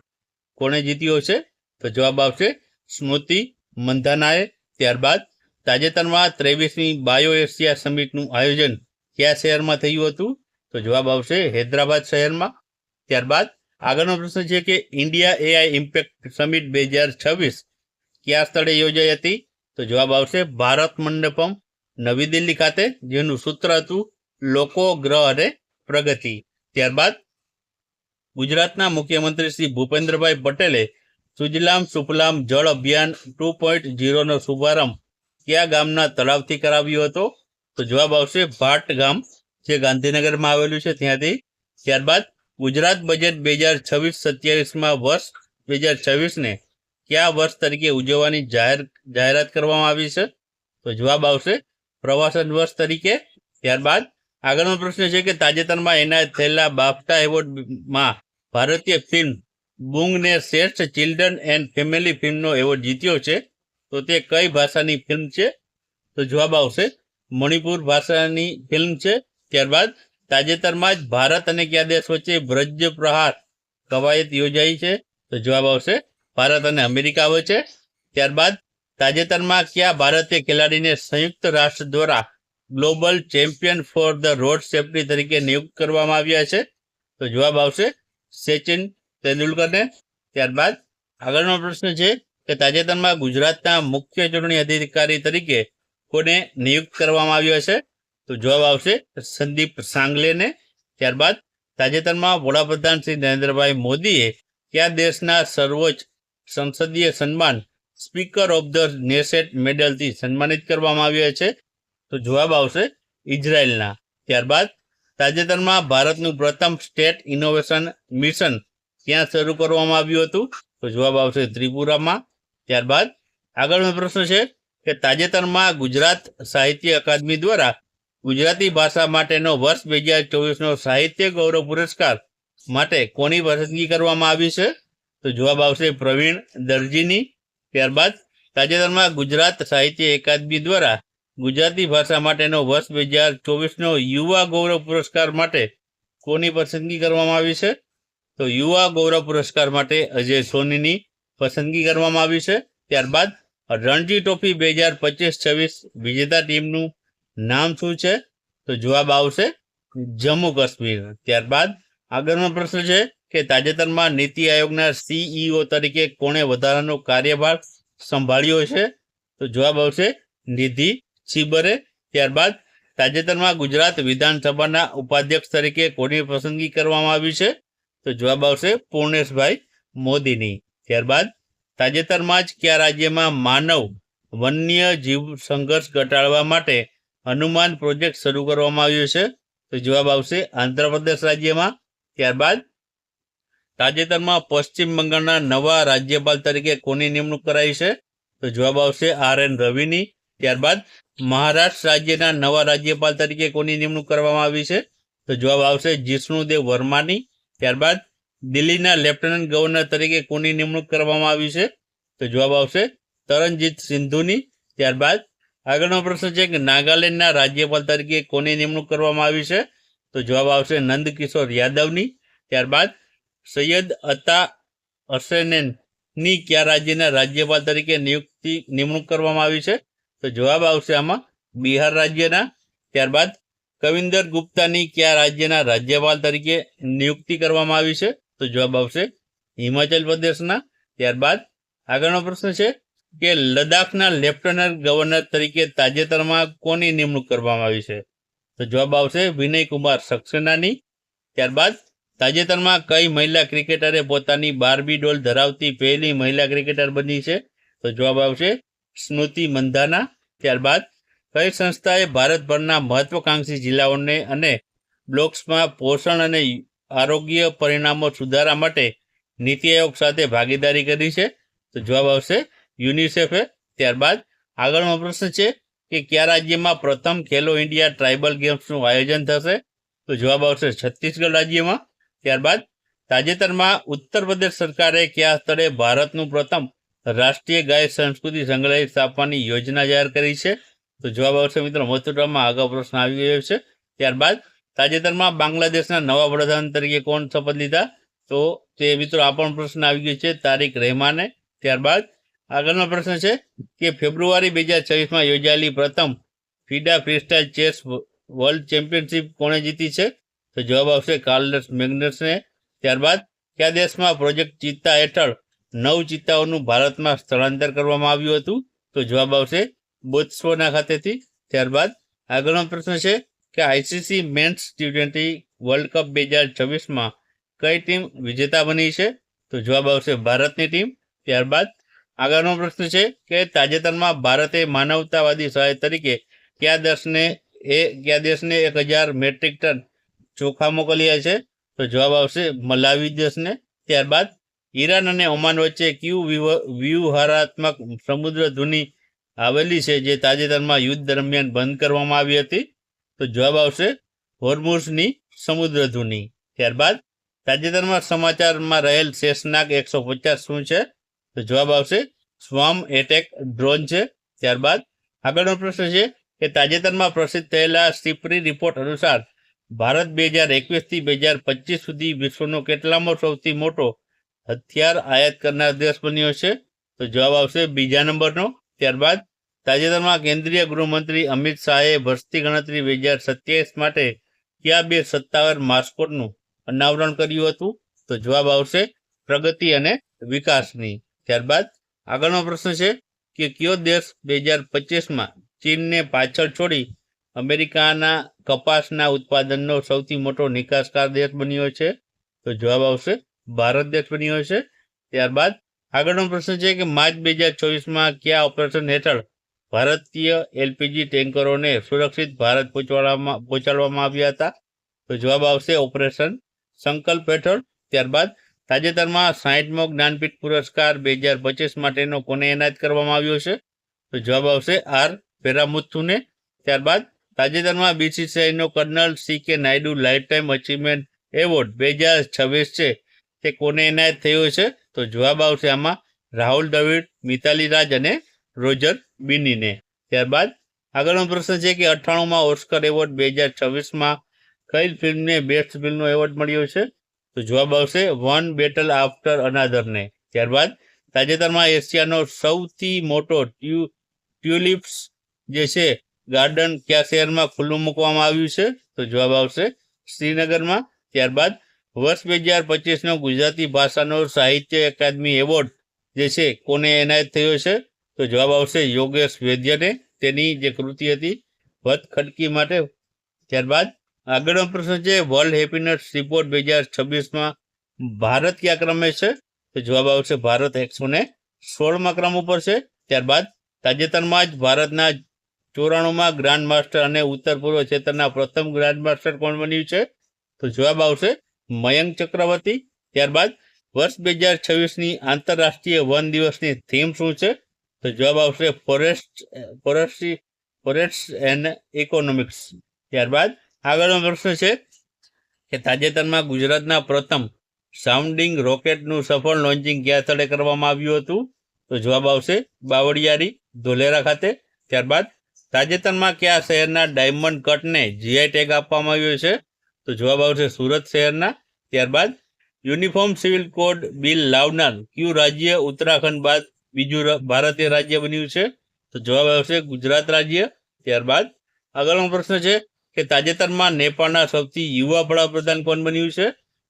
કોણે જીત્યો છે? તો જવાબ આવશે સ્મૃતિ મંધાનાએ. ત્યારબાદ તાજેતરમાં 23મી બાયો એશિયા સમિટનું આયોજન કયા શહેરમાં થયું હતું? તો જવાબ આવશે હૈદરાબાદ શહેરમાં. ત્યારબાદ આગળનો પ્રશ્ન છે કે ઇન્ડિયા AI ઇમ્પેક્ટ સમિટ 2026 કયા સ્થળે યોજાઈ હતી? તો જવાબ આવશે ભારત મંડપમ નવી દિલ્હી ખાતે, જેનું સૂત્ર હતું લોકો, ગ્રહ અને પ્રગતિ. ત્યારબાદ ગુજરાતના મુખ્યમંત્રી શ્રી ભૂપેન્દ્રભાઈ પટેલે સુજલામ સુફલામ જળ અભિયાન 2.0નો શુભારંભ કયા ગામના તળાવથી કરાવ્યો હતો? તો જવાબ આવશે ભાટ ગામ, જે ગાંધીનગરમાં આવેલું છે ત્યાંથી. ત્યારબાદ ગુજરાત બજેટ 2026-27માં વર્ષ 2026ને કયા વર્ષ તરીકે ઉજવવાની જાહેરાત કરવામાં આવી છે? તો જવાબ આવશે પ્રવાસન વર્ષ તરીકે. ત્યારબાદ આગળનો પ્રશ્ન છે કે તાજેતરમાં એનાયત થયેલા બાફટા એવોર્ડમાં ભારતીય ફિલ્મ બુંગને શ્રેષ્ઠ ચિલ્ડ્રન એન્ડ ફેમિલી ફિલ્મનો એવોર્ડ જીત્યો છે, તો તે કઈ ભાષાની ફિલ્મ છે? તો જવાબ આવશે મણિપુર ભાષાની ફિલ્મ છે. ત્યારબાદ તાજેતરમાં જ ભારત અને કયા દેશ વચ્ચે વ્રજ પ્રહાર કવાયત યોજાઈ છે? તો જવાબ આવશે ભારત અને અમેરિકા વચ્ચે. ત્યારબાદ તાજેતરમાં કયા ભારતીય ખેલાડીને સંયુક્ત રાષ્ટ્ર દ્વારા global champion for the road safety તરીકે નિયુક્ત કરવામાં આવ્યા છે? તો જવાબ આવશે સચિન તેંડુલકરને. ત્યારબાદ આગળનો પ્રશ્ન છે કે તાજેતરમાં ગુજરાતના મુખ્ય ચૂંટણી અધિકારી તરીકે કોને નિયુક્ત કરવામાં આવ્યો છે? તો જવાબ આવશે સંદીપ સાંગલેને. ત્યારબાદ તાજેતરમાં વડાપ્રધાન શ્રી નરેન્દ્રભાઈ મોદીએ કયા દેશના સર્વોચ્ચ સંસદીય સન્માન સ્પીકર ઓફ ધ નેશેટ મેડલથી સન્માનિત કરવામાં આવ્યા છે? તો જવાબ આવશે ઇઝરાયલના. ત્યારબાદ તાજેતરમાં ભારતનું પ્રથમ સ્ટેટ ઇનોવેશન મિશન ક્યાં શરૂ કરવામાં આવ્યું હતું? તો જવાબ આવશે ત્રિપુરામાં. ત્યારબાદ આગળનો પ્રશ્ન છે કે તાજેતરમાં ગુજરાત સાહિત્ય અકાદમી દ્વારા ગુજરાતી ભાષા માટેનો વર્ષ 2024નો સાહિત્ય ગૌરવ પુરસ્કાર માટે કોની પસંદગી કરવામાં આવી છે? તો જવાબ આવશે પ્રવીણ દરજીની. ત્યારબાદ તાજેતરમાં ગુજરાત સાહિત્ય અકાદમી દ્વારા ગુજરાતી ભાષા માટેનો વર્ષ 2024નો યુવા ગૌરવ પુરસ્કાર માટે કોની પસંદગી કરવામાં આવી છે? તો યુવા ગૌરવ પુરસ્કાર માટે અજય સોનીની પસંદગી કરવામાં આવી છે. ત્યારબાદ રણજી ટ્રોફી 2025-26 વિજેતા ટીમનું નામ શું છે? તો જવાબ આવશે જમ્મુ કાશ્મીર. ત્યારબાદ આગળનો પ્રશ્ન છે કે તાજેતરમાં નીતિ આયોગના CEO તરીકે કોણે વધારાનો કાર્યભાર સંભાળ્યો છે? તો જવાબ આવશે નિધિ છીબરે. ત્યારબાદ તાજેતરમાં ગુજરાત વિધાનસભાના ઉપાધ્યક્ષ તરીકે કોની પસંદગી કરવામાં આવી છે? તો જવાબ આવશે પૂર્ણેશભાઈ મોદીની. ત્યારબાદ તાજેતરમાં જ કયા રાજ્યમાં માનવ વન્ય જીવ સંઘર્ષ ઘટાડવા માટે હનુમાન પ્રોજેક્ટ શરૂ કરવામાં આવ્યો છે? તો જવાબ આવશે આંધ્રપ્રદેશ રાજ્યમાં. ત્યારબાદ તાજેતરમાં પશ્ચિમ બંગાળના નવા રાજ્યપાલ તરીકે કોની નિમણૂક કરાઈ છે? તો જવાબ આવશે RN રવિની. ત્યારબાદ મહારાષ્ટ્ર રાજ્યના નવા રાજ્યપાલ તરીકે કોની નિમણૂક કરવામાં આવી છે? તો જવાબ આવશે જિષ્ણુદેવ વર્માની. ત્યારબાદ દિલ્હીના લેફ્ટનન્ટ ગવર્નર તરીકે કોની નિમણૂક કરવામાં આવી છે? તો જવાબ આવશે તરણજીત સિંધુની. ત્યારબાદ આગળનો પ્રશ્ન છે કે નાગાલેન્ડના રાજ્યપાલ તરીકે કોની નિમણૂક કરવામાં આવી છે? તો જવાબ આવશે નંદકિશોર યાદવની. ત્યારબાદ સૈયદ અતા હસૈનની કયા રાજ્યના રાજ્યપાલ તરીકે નિમણૂક કરવામાં આવી છે? તો જવાબ આવશે આમાં બિહાર રાજ્યના. ત્યારબાદ કવિન્દર ગુપ્તાની કયા રાજ્યના રાજ્યપાલ તરીકે નિયુક્તિ કરવામાં આવી છે? તો જવાબ આવશે હિમાચલ પ્રદેશના. ત્યારબાદ આગળનો પ્રશ્ન છે કે લદ્દાખના લેફ્ટનન્ટ ગવર્નર તરીકે તાજેતરમાં કોની નિમણૂક કરવામાં આવી છે? તો જવાબ આવશે વિનય કુમાર સક્સેનાની. ત્યારબાદ તાજેતરમાં કઈ મહિલા ક્રિકેટરે પોતાની બાર્બી ડોલ ધરાવતી પહેલી મહિલા ક્રિકેટર બની છે? તો જવાબ આવશે સ્મૃતિ મંધાના. ત્યારબાદ કઈ સંસ્થાએ ભારતભરના મહત્વાકાંક્ષી જિલ્લાઓને અને બ્લોક્સમાં પોષણ અને આરોગ્ય પરિણામો સુધારા માટે નીતિ આયોગ સાથે ભાગીદારી કરી છે? તો જવાબ આવશે યુનિસેફે. ત્યારબાદ આગળનો પ્રશ્ન છે કે કયા રાજ્યમાં પ્રથમ ખેલો ઇન્ડિયા ટ્રાઇબલ ગેમ્સનું આયોજન થશે? તો જવાબ આવશે છત્તીસગઢ રાજ્યમાં. ત્યારબાદ તાજેતરમાં ઉત્તર પ્રદેશ સરકારે કયા સ્થળે ભારતનું પ્રથમ રાષ્ટ્રીય ગાય સંસ્કૃતિ સંગ્રહાલય સ્થાપવાની યોજના જાહેર કરી છે? તો જવાબ આવશે મિત્રો મથુરામાં. આગળ પ્રશ્ન આવી ગયો છે. ત્યારબાદ તાજેતરમાં બાંગ્લાદેશના નવા વડાપ્રધાન તરીકે કોણ શપથ લીધા? તો તે મિત્રો આ પણ પ્રશ્ન આવી ગયો છે તારિક રહેમાને. ત્યારબાદ આગળનો પ્રશ્ન છે કે ફેબ્રુઆરી 2024માં યોજાયેલી પ્રથમ ફીડા ફ્રીસ્ટાઇલ ચેસ વર્લ્ડ ચેમ્પિયનશિપ કોણે જીતી છે? તો જવાબ આવશે કાર્લસ મેગ્નસને. ત્યારબાદ કયા દેશમાં પ્રોજેક્ટ ચિત્તા હેઠળ 9 ચિત્તાઓનું ભારતમાં સ્થળાંતર કરવામાં આવ્યું હતું? તો જવાબ આવશે બોત્સવાના ખાતેથી. ત્યારબાદ આગળનો પ્રશ્ન છે કે ICC men's T20 world cup 2026માં કઈ ટીમ વિજેતા બની છે? તો જવાબ આવશે ભારતની ટીમ. ત્યારબાદ આગળનો પ્રશ્ન છે કે તાજેતરમાં ભારતે માનવતાવાદી સહાય તરીકે કયા દેશને 1000 મેટ્રિક ટન ચોખા મોકલ્યા છે? તો જવાબ આવશે મલાવી દેશને. ત્યારબાદ ઈરાન અને ઓમાન વચ્ચે કયું વ્યૂહાત્મક સમુદ્ર ધુની આવેલી છે જે તાજેતરમાં યુદ્ધ દરમિયાન બંધ કરવામાં આવી હતી? તો જવાબ આવશે હોર્મુઝની સમુદ્ર ધુની. ત્યારબાદ તાજેતરમાં સમાચારમાં રહેલ શેષનાગ 150 શું છે? તો જવાબ આવશે સ્વામ એટેક ડ્રોન છે. ત્યારબાદ આગળનો પ્રશ્ન છે કે તાજેતરમાં પ્રસિદ્ધ થયેલા સિપ્રી રિપોર્ટ અનુસાર ભારત 2021થી 2025 સુધી વિશ્વનો કેટલામો સૌથી મોટો હથિયાર આયાત કરનાર દેશ બન્યો છે? તો જવાબ આવશે બીજા નંબરનો. ત્યારબાદ તાજેતરમાં કેન્દ્રીય ગૃહમંત્રી અમિત શાહે વસ્તી ગણતરી 2027 માટે કયા 2 સત્તાવાર માસ્કોટનું અનાવરણ કર્યું હતું? તો જવાબ આવશે પ્રગતિ અને વિકાસની. ત્યારબાદ આગળનો પ્રશ્ન છે કે કયો દેશ 2025માં ચીનને પાછળ છોડી અમેરિકાના કપાસના ઉત્પાદનનો સૌથી મોટો નિકાસકાર દેશ બન્યો છે? તો જવાબ આવશે ભારત દેશ બન્યો છે. ત્યારબાદ આગળનો પ્રશ્ન છે કે માર્ચ 2024માં કયા ઓપરેશન હેઠળ ભારતીય એલપીજી ટેન્કરોને સુરક્ષિત ભારત પહોંચાડવામાં આવ્યા હતા? તો જવાબ આવશે ઓપરેશન સંકલ્પ હેઠળ. ત્યારબાદ તાજેતરમાં 60મો જ્ઞાનપીઠ પુરસ્કાર 2025 માટેનો કોને એનાયત કરવામાં આવ્યો છે? તો જવાબ આવશે આર પેરામુથુને. ત્યારબાદ તાજેતરમાં બીસીસીઆઈનો colonel CK Naidu lifetime achievement award 2026 છે તે કોને એનાયત થયો છે? તો જવાબ આવશે આમાં રાહુલ દ્રવિડ, મિતાલી રાજ અને રોજર બિનીને. ત્યારબાદ આગળનો પ્રશ્ન છે કે 98માં ઓસ્કર એવોર્ડ 2026માં કઈ ફિલ્મને બેસ્ટ ફિલ્મનો એવોર્ડ મળ્યો છે? તો જવાબ આવશે વન બેટલ આફ્ટર અનાધરને. ત્યારબાદ તાજેતરમાં એશિયાનો સૌથી મોટો ટ્યુલિપ્સ જે છે ગાર્ડન કયા શહેરમાં ખુલ્લું મૂકવામાં આવ્યું છે? તો જવાબ આવશે શ્રીનગરમાં. ત્યારબાદ વર્ષ 2025નો ગુજરાતી ભાષાનો સાહિત્ય એકાદમી એવોર્ડ જે છે કોને એનાયત થયો છે? તો જવાબ આવશે યોગેશ વૈદ્યને, તેની જે કૃતિ હતી વત ખડકી માટે. ત્યારબાદ આગળનો પ્રશ્ન છે વર્લ્ડ હેપીનેસ રિપોર્ટ 2026માં ભારત કયા ક્રમે છે? તો જવાબ આવશે ભારત 116મા ક્રમ ઉપર છે. ત્યારબાદ તાજેતરમાં જ ભારતના 94માં ગ્રાન્ડ માસ્ટર અને ઉત્તર પૂર્વ ક્ષેત્રના પ્રથમ ગ્રાન્ડ માસ્ટર કોણ બન્યું છે? તો જવાબ આવશે મયંક ચક્રવર્તી. ત્યારબાદ વર્ષ 2026ની આંતરરાષ્ટ્રીય વન દિવસની થીમ શું છે? તો જવાબ આવશે ફોરેસ્ટ એન્ડ ઇકોનોમિક્સ. ત્યારબાદ આગળનો પ્રશ્ન છે કે તાજેતરમાં ગુજરાતના પ્રથમ સાઉન્ડિંગ રોકેટનું સફળ લોન્ચિંગ કયા સ્થળે કરવામાં આવ્યું હતું? તો જવાબ આવશે બાવળિયારી, ધોલેરા ખાતે. ત્યારબાદ તાજેતરમાં કયા શહેરના ડાયમંડ કટને જીઆઈ ટેગ આપવામાં આવ્યો છે? તો જવાબ આવશે સુરત શહેરના. ત્યારબાદ યુનિફોર્મ સિવિલ કોડ બિલ લાવનાર કયું રાજ્ય ઉત્તરાખંડ બાદ બીજું ભારતીય રાજ્ય બન્યું છે? તો જવાબ આવશે ગુજરાત રાજ્ય. ત્યારબાદ આગળનો પ્રશ્ન છે કે તાજેતરમાં નેપાળના સૌથી યુવા વડાપ્રધાન કોણ બન્યું છે?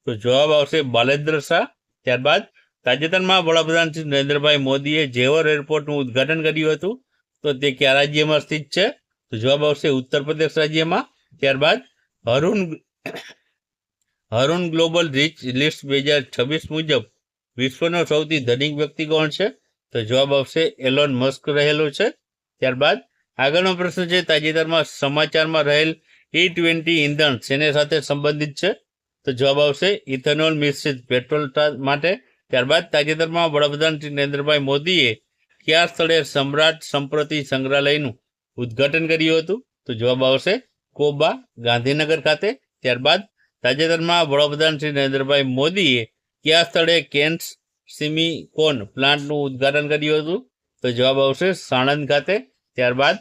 તો જવાબ આવશે બાલેન્દ્ર શાહ. ત્યારબાદ તાજેતરમાં વડાપ્રધાન શ્રી નરેન્દ્રભાઈ મોદીએ જેવર એરપોર્ટનું ઉદ્ઘાટન કર્યું હતું, તો તે કયા રાજ્યમાં સ્થિત છે? તો જવાબ આવશે ઉત્તર પ્રદેશ રાજ્યમાં. ત્યારબાદ હરુન ગ્લોબલ રીચ લિસ્ટ 2026 મુજબ વિશ્વનો સૌથી ધનિક વ્યક્તિ કોણ છે? તો જવાબ આવશે એલોન મસ્ક રહેલો છે. ત્યારબાદ આગળનો પ્રશ્ન છે તાજેતરમાં સમાચારમાં રહેલ E20 ઇંધણ શેને સાથે સંબંધિત છે? તો જવાબ આવશે ઇથેનોલ મિશ્રિત પેટ્રોલ માટે. ત્યારબાદ તાજેતરમાં વડાપ્રધાન શ્રી નરેન્દ્રભાઈ મોદીએ કયા સ્થળે સમ્રાટ સંસ્કૃતિ સંગ્રહાલયનું ઉદ્ઘાટન કર્યું હતું? તો જવાબ આવશે કોબા, ગાંધીનગર ખાતે. ત્યારબાદ તાજેતરમાં વડાપ્રધાન શ્રી નરેન્દ્રભાઈ મોદીએ કયા સ્થળે કેન્સ સિમિકોન પ્લાન્ટનું ઉદ્ઘાટન કર્યું હતું? તો જવાબ આવશે સાણંદ ખાતે. ત્યારબાદ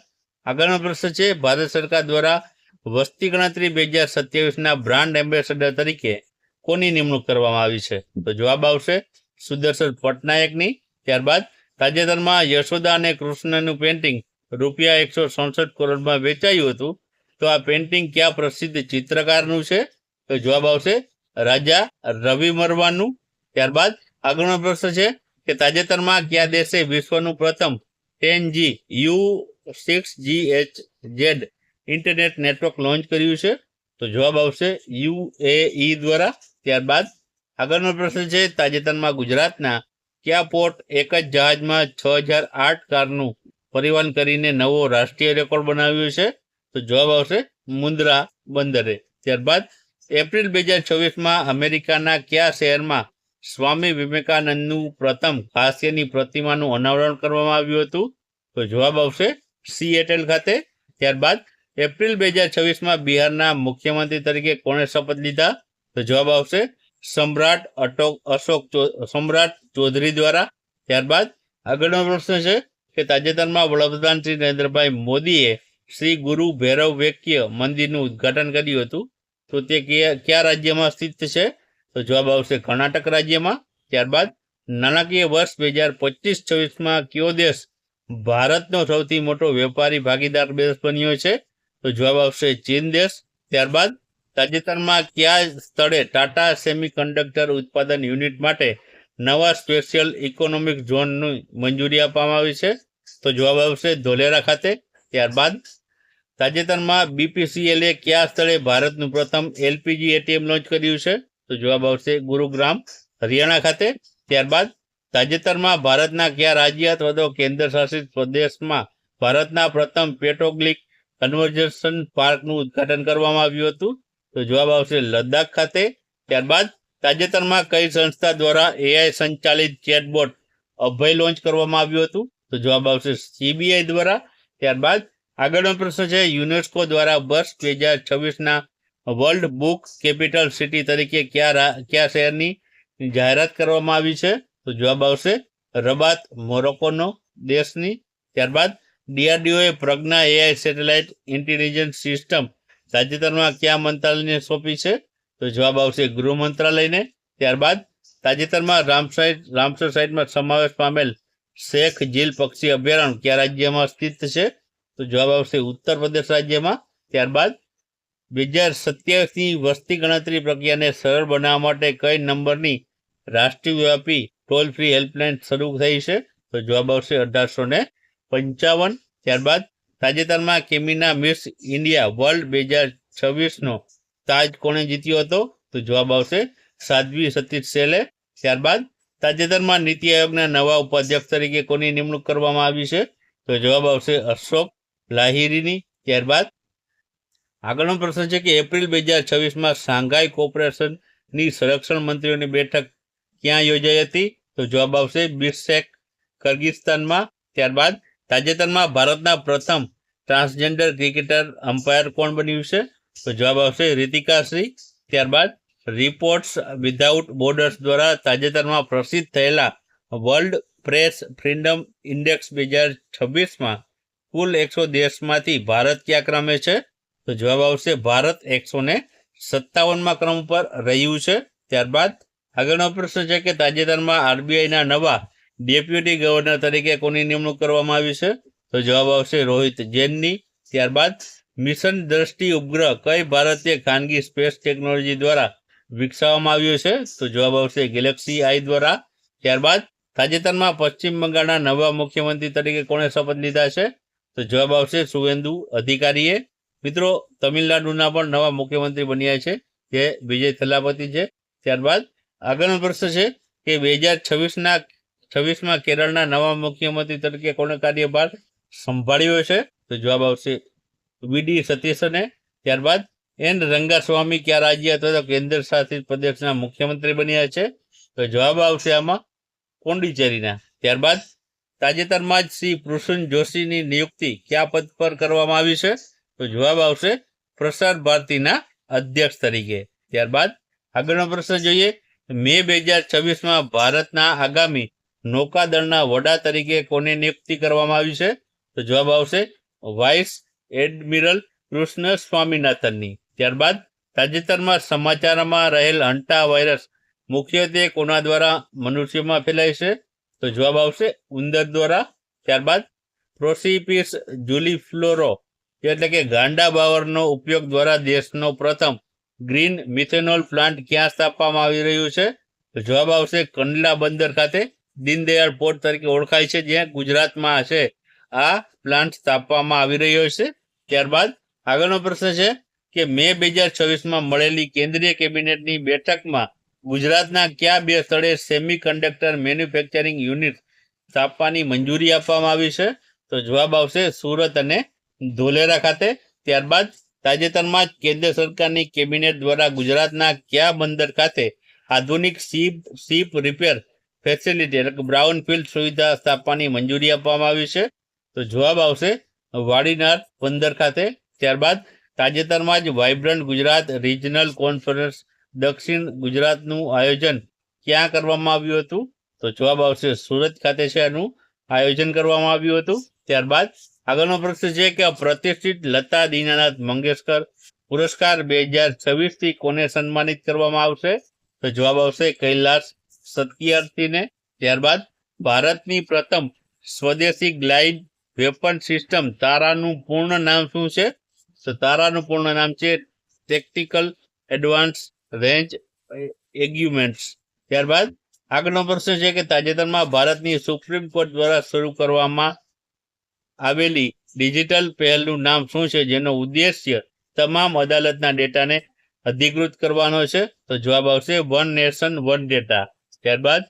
આગળનો પ્રશ્ન છે ભારત સરકાર દ્વારા વસ્તી ગણતરી 2027ના બ્રાન્ડ એમ્બેસેડર તરીકે કોની નિમણૂક કરવામાં આવી છે? તો જવાબ આવશે સુદર્શન પટનાયકની. ત્યારબાદ તાજેતરમાં યશોદા અને કૃષ્ણનું પેઇન્ટિંગ ₹167 કરોડમાં વેચાયું હતું, તો આ પેઇન્ટિંગ કયા પ્રસિદ્ધ ચિત્રકારનું છે? તો જવાબ આવશે રાજા રવિવર્માનું. ત્યારબાદ આગળનો પ્રશ્ન છે કે તાજેતરમાં કયા દેશે વિશ્વનું પ્રથમ 10G U6GHZ internet network launch કર્યું છે? તો જવાબ આવશે UAE દ્વારા. ત્યારબાદ આગળનો પ્રશ્ન છે તાજેતરમાં ગુજરાતના કયા પોર્ટ એક જ જહાજમાં 6008 કારનું પરિવહન કરીને નવો રાષ્ટ્રીય રેકોર્ડ બનાવ્યો છે? તો જવાબ આવશે મુન્દ્રા બંદરે. ત્યારબાદ એપ્રિલ 2026માં અમેરિકાના કયા શહેરમાં સ્વામી વિવેકાનંદનું પ્રથમ હાસ્યની પ્રતિમાનું અનાવરણ કરવામાં આવ્યું હતું? તો જવાબ આવશે સિએટલ ખાતે. ત્યારબાદ એપ્રિલ 2026માં બિહારના મુખ્યમંત્રી તરીકે કોણે શપથ લીધા? તો જવાબ આવશે સમ્રાટ ચૌધરી દ્વારા. ત્યારબાદ આગળનો પ્રશ્ન છે કે તાજેતરમાં વડાપ્રધાન શ્રી નરેન્દ્રભાઈ મોદીએ શ્રી ગુરુ ભૈરવ વૈક્ય મંદિરનું ઉદ્ઘાટન કર્યું હતું, તો તે કયા રાજ્યમાં સ્થિત છે? તો જવાબ આવશે કર્ણાટક રાજ્યમાં. ત્યારબાદ નાણાકીય વર્ષ 2025-26માં કયો દેશ ભારતનો સૌથી મોટો વેપારી ભાગીદાર દેશ બન્યો છે? તો જવાબ આવશે ચીન દેશ. ત્યારબાદ તાજેતરમાં કયા સ્થળે ટાટા સેમિકન્ડક્ટર ઉત્પાદન યુનિટ માટે નવા સ્પેશિયલ ઇકોનોમિક ઝોનની મંજૂરી આપવામાં આવી છે? તો જવાબ આવશે ધોલેરા ખાતે. ત્યારબાદ તાજેતરમાં BPCLએ કયા સ્થળે ભારતનું પ્રથમ LPG ATM લોન્ચ કર્યું છે? તો જવાબ આવશે ગુરુગ્રામ, હરિયાણા ખાતે. ત્યારબાદ તાજેતરમાં ભારતના કયા રાજ્ય અથવા તો કેન્દ્ર શાસિત પ્રદેશમાં ભારતના પ્રથમ પેટ્રોગ્લિક કન્વર્ઝન પાર્કનું ઉદ્ઘાટન કરવામાં આવ્યું હતું? તો જવાબ આવશે લદ્દાખ ખાતે. ત્યારબાદ તાજેતરમાં કઈ સંસ્થા દ્વારા AI સંચાલિત ચેટબોટ અભય લોન્ચ કરવામાં આવ્યું હતું? તો જવાબ આવશે CBI દ્વારા. ત્યારબાદ આગળનો પ્રશ્ન છે યુનેસ્કો દ્વારા વર્ષ 2026ના વર્લ્ડ બુક કેપિટલ સિટી તરીકે કયા શહેરની જાહેરાત કરવામાં આવી છે? તો જવાબ આવશે રબાત, મોરોકોનો દેશની. ત્યારબાદ DRDOએ પ્રજ્ઞા AI સેટેલાઇટ ઇન્ટેલિજન્સ સિસ્ટમ તાજેતરમાં કયા મંત્રાલયને સોંપી છે? તો જવાબ આવશે ગૃહ મંત્રાલયને. ત્યારબાદ તાજેતરમાં રામસર સાઇટમાં સમાવેશ પામેલ શેખ જીલ પક્ષી અભયારણ્ય કયા રાજ્યમાં સ્થિત છે? તો જવાબ આવશે ઉત્તર પ્રદેશ રાજ્યમાં. ત્યારબાદ 2027ની વસ્તી ગણતરી પ્રક્રિયાને સરળ બનાવવા માટે કઈ નંબરની રાષ્ટ્રવ્યાપી ટોલ ફ્રી હેલ્પલાઇન શરૂ થઈ છે? તો જવાબ આવશે 1855. ત્યારબાદ તાજેતરમાં કેમીના મિસ ઇન્ડિયા વર્લ્ડ 2026નો તાજ કોણે જીત્યો હતો? તો જવાબ આવશે સાધ્વી સતીશ સેલે. ત્યારબાદ તાજેતરમાં નીતિ આયોગના નવા ઉપાધ્યક્ષ તરીકે કોની નિમણૂક કરવામાં આવી છે? તો જવાબ આવશે અશોક લાહિરીની. ત્યારબાદ આગળનો પ્રશ્ન છે કે એપ્રિલ 2026માં શાંઘાઈ કોઓપરેશનની સંરક્ષણ મંત્રીઓની બેઠક ક્યાં યોજાઈ હતી? તો જવાબ આવશે બિશ્કેક, કિર્ગિસ્તાનમાં. ત્યારબાદ તાજેતરમાં ભારતના પ્રથમ ટ્રાન્સજેન્ડર ક્રિકેટર અમ્પાયર કોણ બન્યું છે? તો જવાબ આવશે રીતિકા શ્રી. ત્યારબાદ રિપોર્ટ્સ વિધાઉટ બોર્ડર્સ દ્વારા તાજેતરમાં પ્રસિદ્ધ થયેલા વર્લ્ડ પ્રેસ ફ્રીડમ ઇન્ડેક્સ 2026માં કુલ 100 દેશમાંથી ભારત કયા ક્રમે છે? તો જવાબ આવશે ભારત 157માં ક્રમ પર રહ્યું છે. ત્યારબાદ આગળનો પ્રશ્ન છે કે તાજેતરમાં આરબીઆઈના નવા ડેપ્યુટી ગવર્નર તરીકે કોની નિમણૂક કરવામાં આવી છે? તો જવાબ આવશે રોહિત જૈનની. ત્યારબાદ મિશન દ્રષ્ટિ ઉપગ્રહ કઈ ભારતીય ખાનગી સ્પેસ ટેકનોલોજી દ્વારા વિકસાવવામાં આવ્યું છે? તો જવાબ આવશે ગેલેક્સી આઈ દ્વારા. ત્યારબાદ તાજેતરમાં પશ્ચિમ બંગાળના નવા મુખ્યમંત્રી તરીકે કોણે શપથ લીધા છે? તો જવાબ આવશે શુવેન્દુ અધિકારીએ. મિત્રો, તમિલનાડુના પણ નવા મુખ્યમંત્રી બન્યા છે, જે વિજય થલાપતિ છે. ત્યારબાદ આગળનો પ્રશ્ન છે કે 2026માં કેરળના નવા મુખ્યમંત્રી તરીકે કોણે કાર્યભાર સંભાળ્યો છે? તો જવાબ આવશે વીડી સતીશને. ત્યારબાદ એન રંગાસ્વામી કયા રાજ્ય અથવા તો કેન્દ્ર શાસિત પ્રદેશના મુખ્યમંત્રી બન્યા છે? તો જવાબ આવશે આમાં પોંડિચેરીના. ત્યારબાદ તાજેતરમાં જ શ્રી પ્રસૂન જોશીની નિયુક્તિ કયા પદ પર કરવામાં આવી છે? તો જવાબ આવશે પ્રસાર ભારતીના અધ્યક્ષ તરીકે. ત્યારબાદ આગળનો પ્રશ્ન જોઈએ. મે 2026માં ભારતના આગામી નૌકાદળના વડા તરીકે કોની નિયુક્તિ કરવામાં આવી છે? તો જવાબ આવશે વાઇસ એડમિરલ કૃષ્ણ સ્વામીનાથનની. ત્યારબાદ તાજેતરમાં સમાચારમાં રહેલ હંટા વાયરસ મુખ્યત્વે કોના દ્વારા મનુષ્યમાં ફેલાય છે? તો જવાબ આવશે ઉંદર દ્વારા. ત્યારબાદ પ્રોસિપિસ જુલિફ્લોરો એટલે કે ગાંડા બાવરનો ઉપયોગ દ્વારા દેશનો પ્રથમ ગ્રીન મિથેનોલ પ્લાન્ટ ક્યાં સ્થાપવામાં આવી રહ્યું છે? તો જવાબ આવશે કંડલા બંદર ખાતે દીનદયાળ પોર્ટ તરીકે ઓળખાય છે, જ્યાં ગુજરાતમાં છે આ પ્લાન્ટ સ્થાપવામાં આવી રહ્યો છે. ત્યારબાદ આગળનો પ્રશ્ન છે કે મે 2026માં મળેલી કેન્દ્રીય કેબિનેટની બેઠકમાં ગુજરાતના કયા બે સ્થળે સેમી કન્ડક્ટર મેન્યુફેક્ચરિંગ યુનિટ સ્થાપવાની મંજૂરી આપવામાં આવી છે? તો જવાબ આવશે સુરત અને ધોલેરા ખાતે. ત્યારબાદ તાજેતરમાં જ કેન્દ્ર સરકારની કેબિનેટ દ્વારા ગુજરાતના કયા બંદર ખાતે આધુનિક શિપ રિપેર ફેસિલિટી એટલે કે બ્રાઉનફિલ્ડ સુવિધા સ્થાપવાની મંજૂરી આપવામાં આવી છે? તો જવાબ આવશે વાડીનાર બંદર ખાતે. ત્યારબાદ તાજેતરમાં જ વાઇબ્રન્ટ ગુજરાત રિજનલ કોન્ફરન્સ દક્ષિણ ગુજરાતનું આયોજન ક્યાં કરવામાં આવ્યું હતું? તો જવાબ આવશે સુરત ખાતે છે આનું આયોજન કરવામાં આવ્યું હતું. ત્યારબાદ આગળનો પ્રશ્ન છે કે પ્રતિષ્ઠિત લતા દીનાનાથ મંગેશકર પુરસ્કાર 2026થી કોને સન્માનિત કરવામાં આવશે? તો જવાબ આવશે કૈલાશ સત્યાર્થીને. ત્યારબાદ ભારતની પ્રથમ સ્વદેશી ગ્લાઇડ વેપન સિસ્ટમ તારાનું પૂર્ણ નામ શું છે? તો તારાનું પૂર્ણ નામ છે ટેક્ટિકલ એડવાન્સ રેન્જ એગ્યુમેન્ટ્સ. ત્યારબાદ આગળનો પ્રશ્ન છે કે તાજેતરમાં ભારતની સુપ્રીમ કોર્ટ દ્વારા શરૂ કરવામાં આવેલી ડિજિટલ પહેલનું નામ શું છે, જેનો ઉદ્દેશ્ય તમામ અદાલતના ડેટાને અધિકૃત કરવાનો છે? તો જવાબ આવશે વન નેશન વન ડેટા. ત્યારબાદ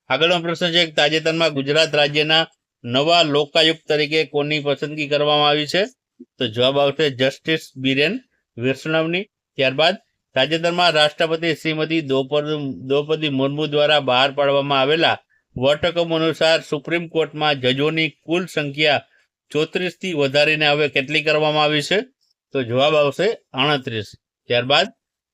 આગળનો પ્રશ્ન છે કે તાજેતરમાં ગુજરાત રાજ્યના નવા લોકાયુક્ત તરીકે કોની પસંદગી કરવામાં આવી છે? તો જવાબ આવશે જસ્ટિસ બિરેન વૈષ્ણવની. ત્યારબાદ તાજેતરમાં રાષ્ટ્રપતિ શ્રીમતી દ્રૌપદી મુર્મુ દ્વારા બહાર પાડવામાં આવેલા વટહુકમ અનુસાર સુપ્રીમ કોર્ટમાં જજોની કુલ સંખ્યા 34થી વધારીને હવે કેટલી કરવામાં આવી છે? તો જવાબ આવશે 38. ત્યારબાદ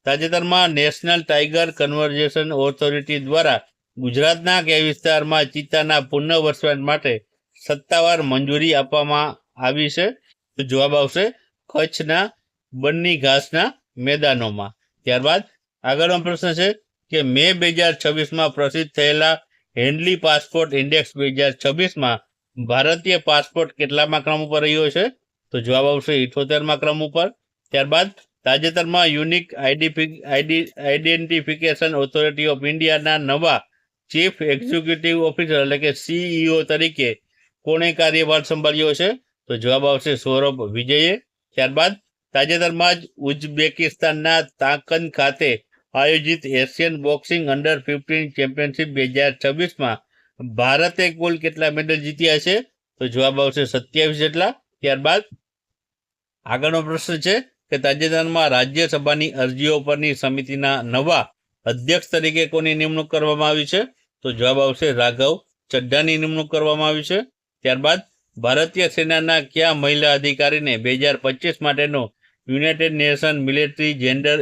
તાજેતરમાં નેશનલ ટાઈગર કન્ઝર્વેશન ઓથોરિટી દ્વારા ગુજરાતના કયા વિસ્તારમાં ચિત્તાના પુનઃવસવાટ માટે સત્તાવાર મંજૂરી આપવામાં આવી છે? તો જવાબ આવશે કચ્છના બન્ની ઘાસના મેદાનોમાં. ત્યારબાદ આગળનો પ્રશ્ન છે કે મે 2026માં પ્રસિદ્ધ થયેલા હેન્ડલી પાસપોર્ટ ઇન્ડેક્સ 2026માં ભારતીય પાસપોર્ટ કેટલામાં ક્રમ ઉપર રહ્યો છે? તો જવાબ આવશે 78માં ક્રમ ઉપર. ત્યારબાદ તાજેતરમાં યુનિક આઈડેન્ટિફિકેશન ઓથોરિટી ઓફ ઇન્ડિયાના નવા ચીફ એક્ઝિક્યુટિવ ઓફિસર એટલે કે સીઈઓ તરીકે કોણે કાર્યભાર સંભાળ્યો છે? તો જવાબ આવશે સૌરભ વિજયે. ત્યારબાદ તાજેતરમાં જ ઉઝબેકિસ્તાનના તાકન ખાતે આયોજિત એશિયન બોક્સિંગ અંડર 15 ચેમ્પિયનશિપ 2026માં ભારતે કુલ કેટલા મેડલ જીત્યા છે? તો જવાબ આવશે 27 જેટલા. ત્યારબાદ આગળનો પ્રશ્ન છે કે તાજેતરમાં રાજ્યસભાની અરજીઓ પરની સમિતિના નવા અધ્યક્ષ તરીકે કોની નિમણૂક કરવામાં આવી છે? તો જવાબ આવશે રાઘવ ચડ્ઢાની નિમણૂક કરવામાં આવી છે. ત્યારબાદ ભારતીય સેનાના કયા મહિલા અધિકારીને 2025 માટેનો United nation military gender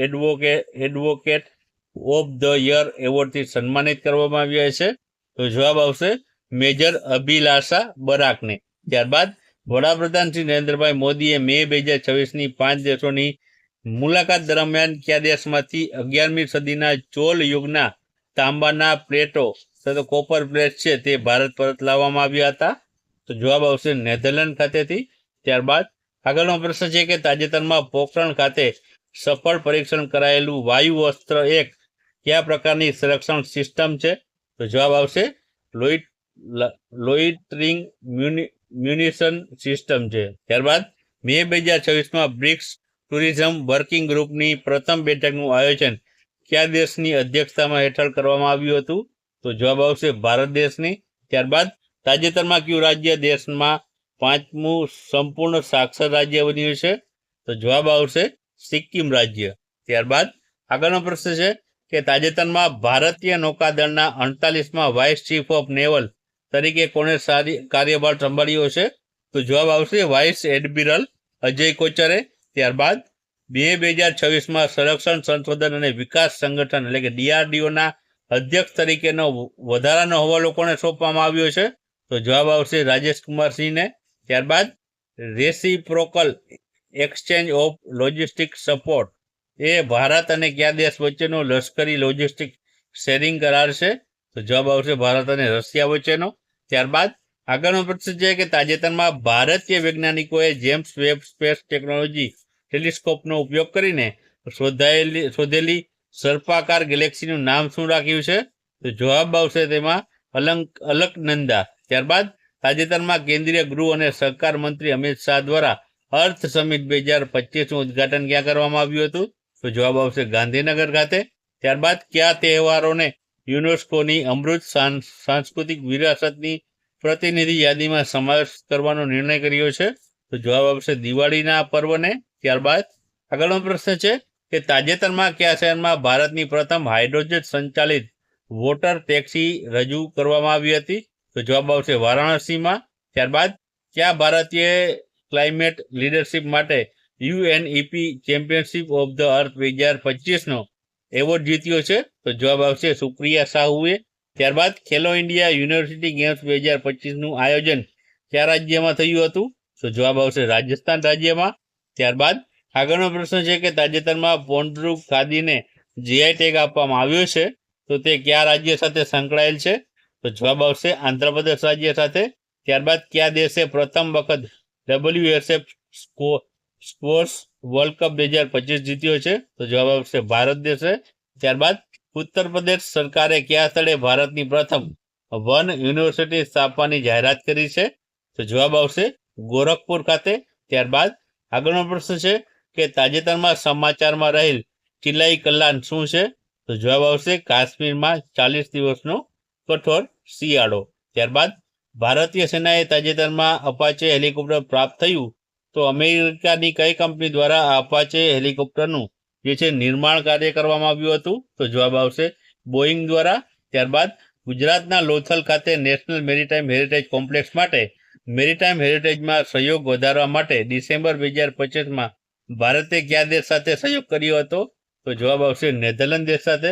advocate of the year એવોર્ડથી સન્માનિત કરવામાં આવ્યા છે? તો જવાબ આવશે મેજર અભિલાષા બરાકને. ત્યારબાદ વડાપ્રધાન શ્રી નરેન્દ્રભાઈ મોદીએ મે 2026ની 5 દેશોની મુલાકાત દરમિયાન કયા દેશમાંથી 11મી સદીના ચોલ યુગના તાંબાના પ્લેટો તથા કોપર પ્લેટ છે તે ભારત પરત લાવવામાં આવ્યા હતા? તો જવાબ આવશે નેધરલેન્ડ ખાતેથી. ત્યારબાદ આગળનો પ્રશ્ન છે કે તાજેતરમાં પોખરણ ખાતે સફળ પરીક્ષણ કરાયેલું વાયુ અસ્ત્ર એક કયા પ્રકારની સંરક્ષણ સિસ્ટમ છે? તો જવાબ આવશે લોઇટરિંગ મ્યુનિશન સિસ્ટમ છે. ત્યારબાદ મે 2026માં બ્રિક્સ ટુરિઝમ વર્કિંગ ગ્રુપની પ્રથમ બેઠકનું આયોજન કયા દેશની અધ્યક્ષતામાં હેઠળ કરવામાં આવ્યું હતું? તો જવાબ આવશે ભારત દેશની. ત્યારબાદ તાજેતરમાં કયું રાજ્ય દેશમાં 5મું સંપૂર્ણ સાક્ષર રાજ્ય બન્યું છે? તો જવાબ આવશે સિક્કિમ રાજ્ય. ત્યારબાદ આગળનો પ્રશ્ન છે કે તાજેતરમાં ભારતીય નૌકાદળના 48માં વાઇસ ચીફ ઓફ નેવલ તરીકે કોણે કાર્યભાર સંભાળ્યો છે? તો જવાબ આવશે વાઇસ એડમિરલ અજય કોચરે. ત્યારબાદ મે 2026માં સંરક્ષણ સંશોધન અને વિકાસ સંગઠન એટલે કે DRDOના અધ્યક્ષ તરીકેનો વધારાનો હવાલો કોને સોંપવામાં આવ્યો છે? તો જવાબ આવશે રાજેશ કુમાર સિંહને. ત્યારબાદ reciprocal exchange of logistic support એ ભારત અને કયા દેશ વચ્ચેનો લશ્કરી લોજિસ્ટિક શેરિંગ કરાર છે? તો જવાબ આવશે ભારત અને રશિયા વચ્ચેનો. ત્યારબાદ આગળનો પ્રશ્ન છે કે તાજેતરમાં ભારતીય વૈજ્ઞાનિકોએ જેમ્સ વેબ સ્પેસ ટેકનોલોજી ટેલિસ્કોપનો ઉપયોગ કરીને શોધેલી સર્પાકાર ગેલેક્સીનું નામ શું રાખ્યું છે? તો જવાબ આવશે તેમાં અલકનંદા. ત્યારબાદ તાજેતરમાં કેન્દ્રીય ગૃહ અને સહકાર મંત્રી અમિત શાહ દ્વારા અર્થ સમિટ 2025નું ઉદ્ઘાટન ક્યાં કરવામાં આવ્યું હતું? તો જવાબ આવશે ગાંધીનગર ખાતે. ત્યારબાદ કયા તહેવારોને યુનેસ્કોની અમૃત સાંસ્કૃતિક વિરાસતની પ્રતિનિધિ યાદીમાં સમાવેશ કરવાનો નિર્ણય કર્યો છે? તો જવાબ આવશે દિવાળીના પર્વને. ત્યારબાદ આગળનો પ્રશ્ન છે કે તાજેતરમાં કયા શહેરમાં ભારતની પ્રથમ હાઇડ્રોજન સંચાલિત વોટર ટેક્સી રજૂ કરવામાં આવી હતી? તો જવાબ આવશે વારાણસીમાં. ત્યારબાદ કયા ભારતીય ક્લાઇમેટ લીડરશિપ માટે UNEP championship of the earth 2025નો એવોર્ડ જીત્યો છે? તો જવાબ આવશે સુપ્રિયા સાહુએ. ત્યારબાદ ખેલો ઇન્ડિયા યુનિવર્સિટી ગેમ્સ 2025નું આયોજન કયા રાજ્યમાં થયું હતું? તો જવાબ આવશે રાજસ્થાન રાજ્યમાં. ત્યારબાદ આગળનો પ્રશ્ન છે કે તાજેતરમાં પોન્ડ્રુક ખાદીને GI ટેગ આપવામાં આવ્યો છે તો તે કયા રાજ્ય સાથે સંકળાયેલ છે? તો જવાબ આવશે આંધ્રપ્રદેશ રાજ્ય સાથે. ત્યારબાદ કયા દેશે પ્રથમ વખત WSF સ્પોર્ટ્સ વર્લ્ડ કપ 2025 જીત્યો છે? તો જવાબ આવશે ભારત દેશે. ત્યારબાદ ઉત્તર પ્રદેશ સરકારે કયા સ્થળે ભારતની પ્રથમ વન યુનિવર્સિટી સ્થાપવાની જાહેરાત કરી છે? તો જવાબ આવશે ગોરખપુર ખાતે. ત્યારબાદ આગળનો પ્રશ્ન છે કે તાજેતરમાં સમાચારમાં રહેલ ચિલાઈ કલ્લાન શું છે? તો જવાબ આવશે કાશ્મીરમાં 40 દિવસનો કઠોર શિયાળો. ત્યારબાદ ભારતીય સેનાએ તાજેતરમાં અપાચે હેલિકોપ્ટર પ્રાપ્ત થયું તો અમેરિકાની કઈ કંપની દ્વારા આ અપાચે હેલિકોપ્ટરનું જે છે નિર્માણ કાર્ય કરવામાં આવ્યું હતું? તો જવાબ આવશે બોઈંગ દ્વારા. ત્યારબાદ ગુજરાતના લોથલ ખાતે નેશનલ મેરીટાઈમ હેરિટેજ કોમ્પ્લેક્સ માટે મેરીટાઈમ હેરિટેજમાં સહયોગ વધારવા માટે ડિસેમ્બર 2025માં ભારતે કયા દેશ સાથે સહયોગ કર્યો હતો? તો જવાબ આવશે નેધરલેન્ડ દેશ સાથે.